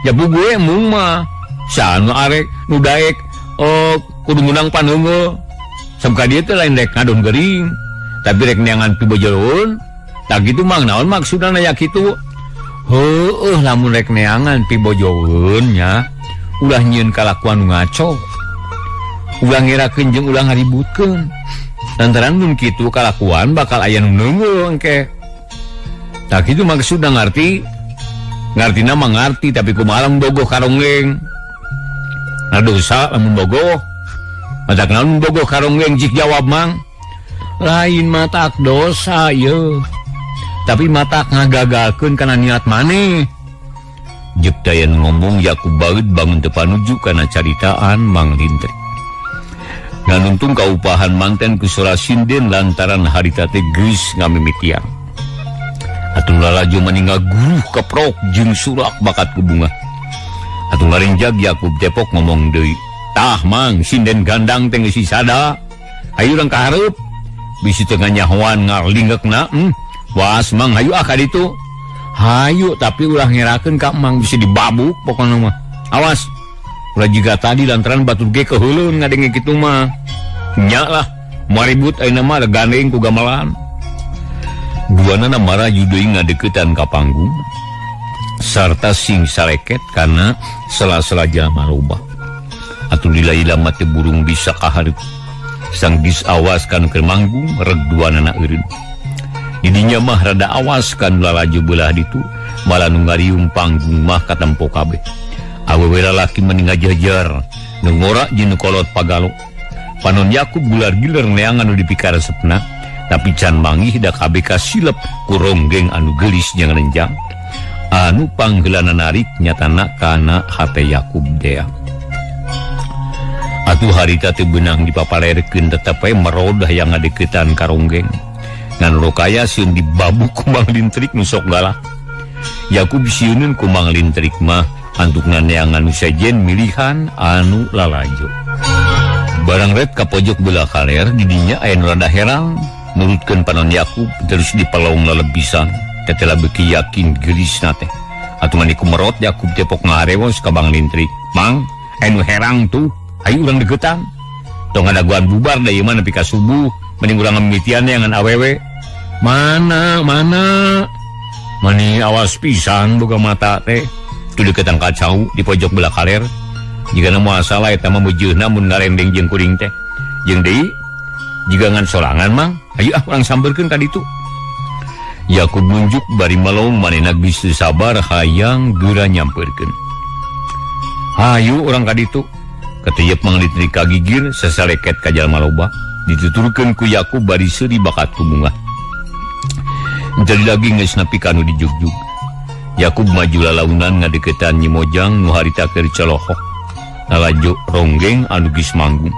ya bugue mung mah saanu arek nu daek kudu menang paneungeuh sabka dieu teh lain rek ngadon geuring tapi rek neangan pi bojoeun tah kitu mang naon maksudna aya kitu heueuh lamun rek neangan pi bojoeun nya ulah nyieun kalakuan nu ngaco ulah ngirakeun jeung ulah ngaributkeun lantaran mun kitu kalakuan bakal aya nu neunggeuh engke tah kitu maksudna ngartina mah ngarti tapi kumaha lamun bogoh karonggeng dosa lamun bogoh matak naon bogoh karonggeng jik jawab mang lain matak dosa yeuh tapi matak ngagagalkeun kana niat maneh jek dayan ngomong Yakub baeud bangun teu panuju kana caritaan Mang Lintrik nganuntung kaupahan manten ku sora sinden lantaran harita teh geus ngamimitian atuh lalaju mani ngaguruh keprok jeung surak bakat ku bunga atuh ngarenjag Yakub tepok ngomong deui tah mang sinden gandang teh geus sada hayu urang ka hareup bisi teu nganyahoan ngarlingeukna was mang hayu ka ditu hayu tapi ulah ngerakeun ka mang bisa dibabuk pokona mah awas ulah jiga tadi lantaran batur ge keheuleun ngadenge kitu mah nya lah maribut ayeuna mah gandeng ku gamelan duanana maraju deui ngadeuketan ka panggung sarta sing saleket kana sela-sela jalma loba atuh lila-lila mah teh burung bisa kahareup sang geus awas kan keur manggung reg duanana eureun didinya mah rada awas kan lalaju belah ditu malah nu ngariung panggung mah katempo kabeh awewe lalaki meni ngajajar nu ngora jeung nu kolot pagalo panon Yakub gular-giler neangan nu dipikaresepna tapi can mangih da kabeh kasilep ku ronggeng anu geulis jeung renjang anu panggeulana narik nyatana kana hate Yakub dea atuh harita teu beunang dipapalerkeun tetep we merodah yang ngadeuketan ka ronggeng ngan lokaya sieun dibabuk ku Mang Lintrik nu sok galak Yakub sieuneun ku Mang Lintrik mah antukna neangan nu sejen milihan anu lalajo barang ret ka pojok belah kaler didinya aya nu rada herang nurutkeun panon Yakub terus dipelong lelebisan tetela beuki yakin geulisna teh atuh mani kumerot Yakub tepok ngareos ka Mang Lintrik mang anu herang tuh ayo urang deketan tong ngadaguan bubar da ieu mah nepi ka subuh mending urang mimitian ngan awewe mana mani awas pisan boga mata teh tu deketan kacau di pojok belah kaler jika nemu masalah eta mah meujeunna mun ngarendeng jeung kuring teh jeung deui jika ngan sorangan mang ayo urang sambeurkeun ka ditu Yakub nunjuk bari malong manehna geus sabar hayang geura nyampeurkeun hayu urang ka ditu keteuyeuk Mang Lintrik kagigir sasaleket ka jalma loba dituturkeun ku Yakub bari seuri bakat ku bunga jadi lagi geus nepi ka anu dijugjug Yakub maju lalaunan ngadeukeutan Nyi Mojang nu harita keur colohok nalajo ronggeng anu geus manggung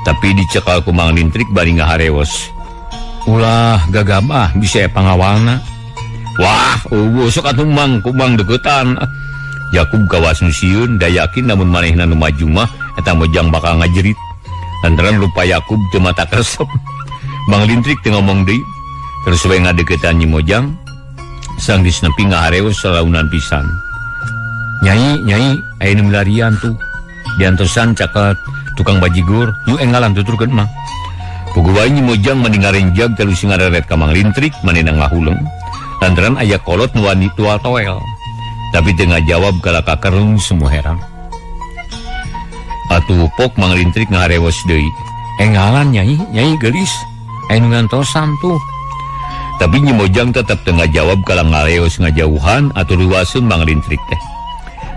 tapi dicekal ku Mang Lintrik bari ngahareos ulah gagabah bisa pangawalna wah sok atuh Mang ku Mang deukeutan Yakub kawas nu sieun da yakin namun manehna nu maju mah eta Mojang bakal ngajerit lantaran lupa Yakub teu mata kresep Mang Lintrik teu ngomong deui terus we ngadeukeutan Nyi Mojang sang geus nepi ngahareos salaunan pisan nyai aya nu milarian tuh diantosan caket tukang bajigur yu enggalan tuturkeun mah puguh wae Nyi Mojang mending ngarenjag terus ngareret ka Mang Lintrik manehna ngahuleung lantaran aya kolot nu wani tual toel tapi teu ngajawab kala kakerung semua heran atuh pok Mang Lintrik ngahareos deui enggalan nyai geulis aya nu ngantosan tuh tapi Nyi Mojang tetep teu ngajawab kala ngareos ngajauhan atuh luaseun Mang Lintrik teh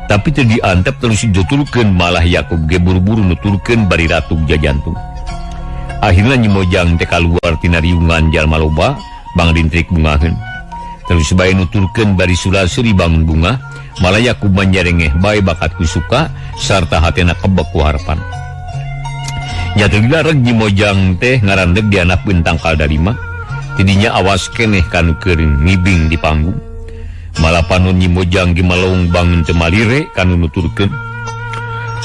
tapi teu diantep terus dituturkeun malah Yakub ge buru-buru nuturkeun bari ratug jajantung akhirna Nyi Mojang teh kaluar tina riungan jalma loba Mang Lintrik bungaheun terus bae nuturkeun bari sula-suri bangun bunga malah Yakub manjarengeh bae bakat ku suka sarta hatena kebek ku harapan nya teu dilareg Nyi Mojang teh ngarandeg di anak bentang kaldarima tidinya awas keneh kanu keuring ngibing di panggung malah panon Nyi Mojang ge malong bangun teu malire kanu nuturkeun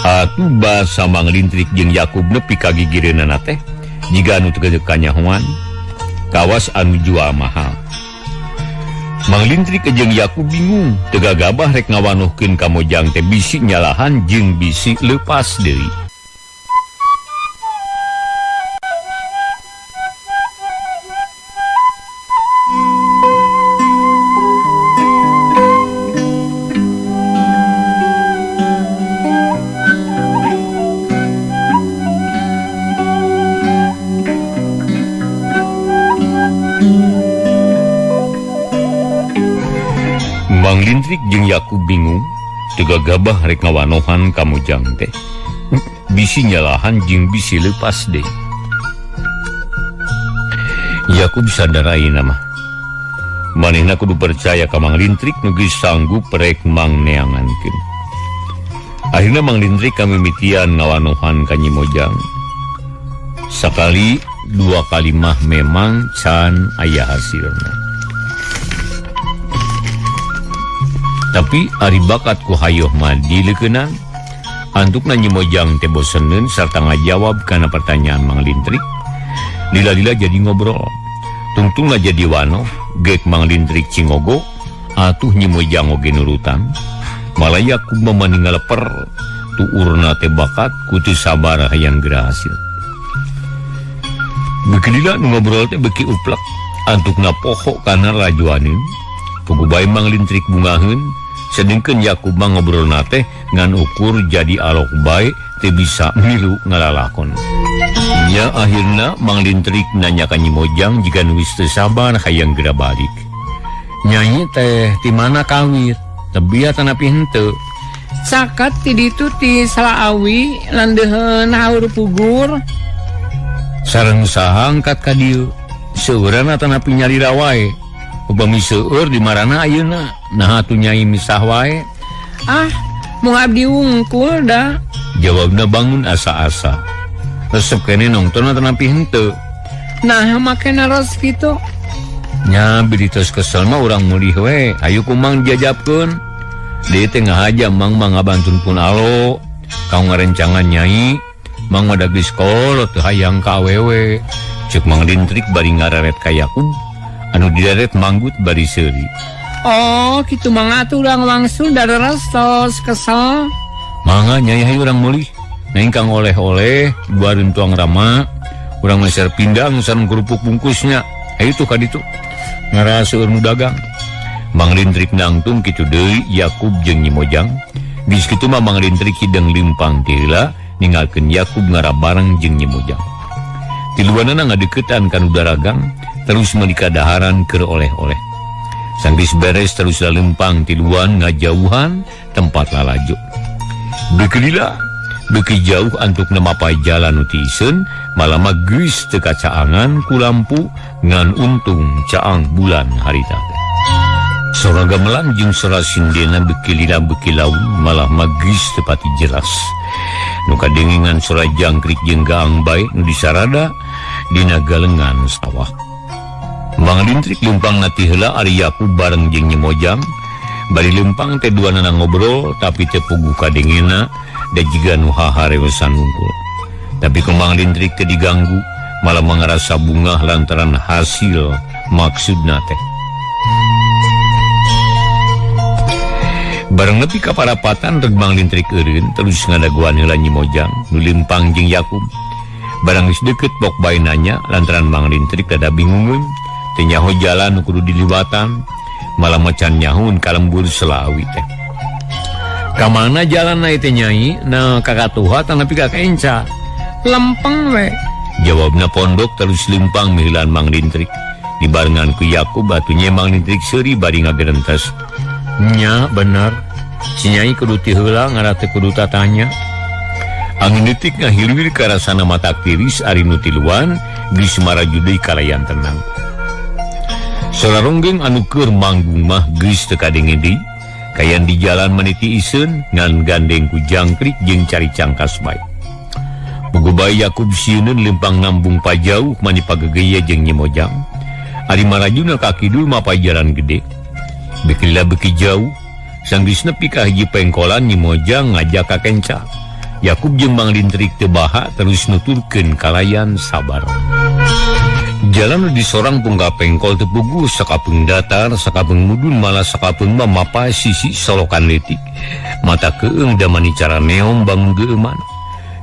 atuh basa Mang Lintrik jeung Yakub nepi ka gigireunana teh jiga anu teu kanyahoan kawas anu jual mahal Mang Lintrik jeung Yakub bingung teu gagabah rek ngawanohkeun ka Mojang teh bisi nyalahan jeung bisi leupas deui Mang Lintrik jeung Yakub bingung teu gagabah rek ngawanohan ka Mojang teh bisi nyalahan jeung bisi leupas deui Yakub sadar ayeuna mah manehna kudu percaya ka Mang Lintrik nu geus sanggup rek mangneangankeun akhirna Mang Lintrik kamimitian ngawanohan ka Nyi Mojang sakali dua kali mah memang can aya hasilna tapi ari bakat ku hayoh mah dileukeunang antukna Nyi Mojang teh boseneun sarta ngajawab kana pertanyaan Mang Lintrik lila-lila jadi ngobrol tungtungna jadi wano geuk Mang Lintrik cingogo atuh Nyi Mojang oge nurutan malah Yakub mah ngaleper tuurna teh bakat kudu sabar hayang geura hasil beuki lila nu ngobrol teh beuki uplek antukna poho kana rajuaneun puguh bae Mang Lintrik bungaheun sedengkeun Yakub mah ngobrolna teh ngan ukur jadi alok bae teu bisa milu ngalalakon nya akhirna Mang Lintrik nanya ka Nyi Mojang jika nu geus teu sabar hayang geura balik nyai teh ti mana kawit tebia tanapi henteu caket ti ditu ti Salaawi landeuheun haur pugur sareng saha angkat ka dieu seueureuna tanapi nyarira wae upami seueur di marana ayeuna nah atuh nyai misah wae mau abdi wungkul da jawabna bangun asa-asa resep kene nongtonna tanapi henteu nah make naros kitu nya biritos kesel mah urang mulih we ayo kumang jajapkeun deui teh ngahaja mang ngabantun pun alo kaung ngarencangan nyai mang mah da geus kolot teu hayang ka awewe ceuk Mang Lintrik bari ngareret ka Yakub anu dideret manggut bari seuri oh kitu mah atuh urang wangsul dareres tos kesel mangga Nyai hayu urang meuli nengkang oleh-oleh buareun tuang rama urang meser pindang sareng kerupuk bungkusnya hayu tuh kaditu ngaraseueur nu dagang. Mang Lintrik nangtung kitu deui Yakub jeung Nyi Mojang. Geus kitu mah Mang Lintrik hideng limpang ti heula ninggalkeun Yakub ngarabareng jeung Nyi Mojang. Tiluanana ngadeukeutan ka nu daragang terus meuli kadaharan keur oleh-oleh. Sanggeus beres terus lempang tiluan ngajauhan tempat lalajo. Bekelila beuki jauh antuk nemapai jalan nu ti iseun malah mah geus teu kacaangan ku lampu ngan untung caang bulan harita. Sora gamelan jeung sora sindena bekelila beuki laun malah mah geus teu pati jelas. Nu kadengengan sora jangkrik jeung gaang bae nu disarada dina galengan sawah. Mang Lintrik lempang nati heula ari Yakub bareng jeung Nyi Mojang. Bari lempang teh duanana ngobrol tapi teu puguh kadengena da jiga nu haharewesan unggul. Tapi ku Mang Lintrik teu diganggu, malah mangarasa bungah lantaran hasil maksudna teh. Bareng nepi ka parapatan reg Mang Lintrik eureun terus ngadaguan heula Nyi Mojang nu lempang jeung Yakub. Barang geus deukeut bok bae nanya lantaran Mang Lintrik rada bingungeun. Teu nyaho jalan nu kudu diliwatan, malah macan nyahun ka lembur Selawi teh. Ka mana jalanna teh Nyai? Na ka Katuha tanapi ka Kenca. Lempeng we. Jawabna pondok terus limpang mihilan Mang Lintrik. Dibarengan ku Yakub batunya Mang Lintrik seuri bari ngagerentas. Nya bener. Si Nyai kudu ti heula ngara teu kudu tatanya. Angin detik ngahilwil ka rasana mata tiris ari nu tiluan geus maraju deui kalayan tenang. Sora ronggeng anu keur manggung mah geus teu kadenge deui. Kayan di jalan meniti iseun ngan gandeng ku jangkrik jeung cari cangkas bae. Puguh bae Yakub sieun lempang nambung pajauh mani pagegeye jeung Nyi Mojang. Ari marajuna ka kidul mapai jalan gede. Bekelila beuki jauh, sanggeus nepi ka hiji pengkolan Nyi Mojang ngajak ka Kenca. Yakub jeung Mang Lintrik teu baha terus nuturkeun kalayan sabar. Jalan di sorang pungga pengkol tepugu sakapeung datar sakapeung mudun malah sakapeung mah mapa sisi solokan letik mata keung damani cara neong bangun geuman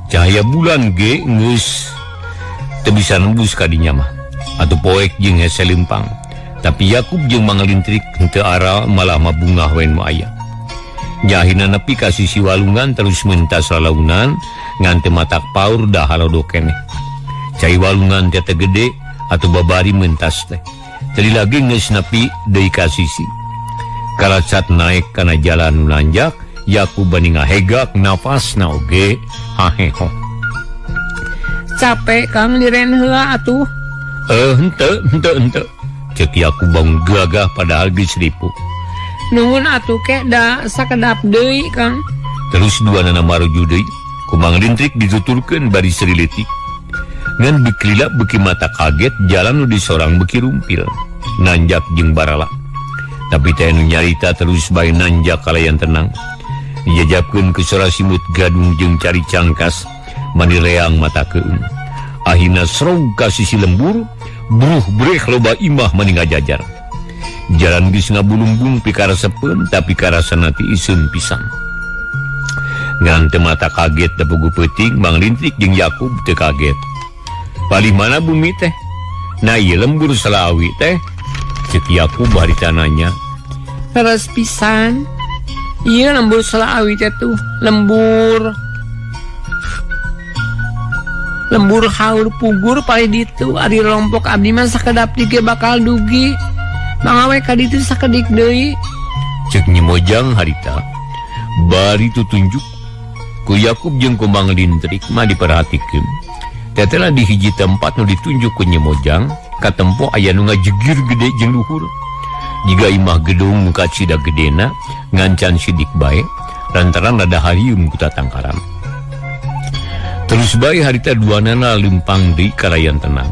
cahaya bulan ge geus teu bisa nembus ka dinya mah atuh poek jeung hese limpang tapi Yakub jeung Mang Lintrik henteu ara malah mah bungah wae nu aya nyahina nepi ka sisi walungan terus mentas lalaunan ngan teu matak paur da halodok keneh cai walungan teh gede atau babari mentas teh. Tadi lagi geus nepi deui ka sisi. Kalacat naik kana jalan nu nanjak, Yakub bani ngahegak nafasna oge haheho. Capek Kang diren heula atuh. Henteu. Cek Yakub bangun gagah padahal geus ripuh. Nuhun atuh ke da sakedap deui Kang. Terus duanana maruju deui. Ku Mang Lintrik dituturkeun bari seri leutik. Ngan bekelila beuki mata kaget jalan nu disorang beuki rumpil nanjak jeung barala tapi teh nu nyarita terus bae nanjak kalayan tenang dijajabkeun ku sora simut gadung jeung cari cangkas mani reang mata keung ahina srog ka sisi lembur bruh breh loba imah mani ngajajar jalan geus ngabulumbung pikaresepeun tapi karasana ti iseun pisan ngan teu mata kaget da puguh peuting Mang Lintrik jeung Yakub teu kaget. Palih mana bumi teh? Nah iya lembur Selawi teh. Cek Yakub harita nanya. Leres pisan. Iya lembur Selawi teh tuh. Lembur haur pugur palih ditu. Ari lompok abdi mah sakedap dige bakal dugi. Mangawe ka ditu sakedik deui. Cek Nyi Mojang harita. Bari tutunjuk. Ku Yakub jeung ku Mang Lintrik mah diperhatikeun. Tetela di hiji tempat nu ditunjuk ku Nyi Mojang katempo aya nu ngajegir gede jeung luhur. Jiga imah gedung nu kacida gedena ngancan sidik bae lantaran rada harium ku tatangkaran. Terus bae harita duanana limpang deui kalayan tenang.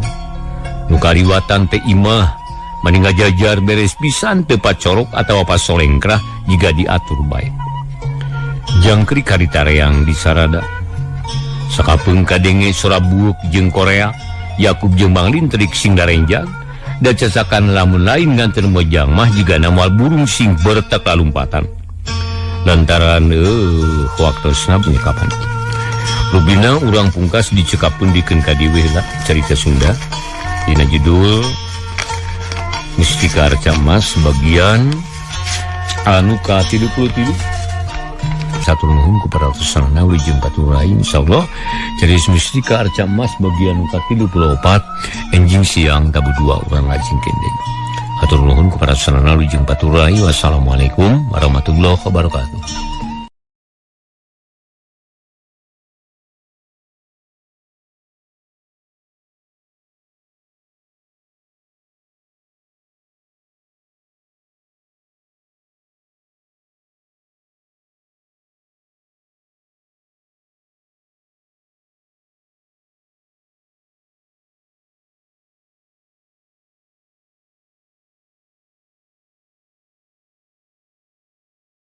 Nu kariwatan teh imah mani ngajajar beres pisan teu pacorok atawa pasolengkrah jiga diatur bae. Jangkrik harita reang di sarada. Sakapeung kadenge sora buuk jeung Korea, Yakub jeung Mang Lintrik sing darenjag, da casakan lamun lain nganter Mojang mah jigana moal burung sing bertek lalumpatan. lantaran waktosna penyekapan. Rubina urang pungkas dicekapun dikeun ka dieu lah cerita Sunda dina judul Mustika Arca Emas bagian anu ka-33. Satur nuhun ku para tusana wilujeng baturai insyaallah ceris Mustika Arca Emas bagian anu ka-34 enjing siang tabu 2 urang lajeng kendeng. Hatur nuhun ku para tusana wilujeng baturai. Wassalamualaikum warahmatullahi wabarakatuh.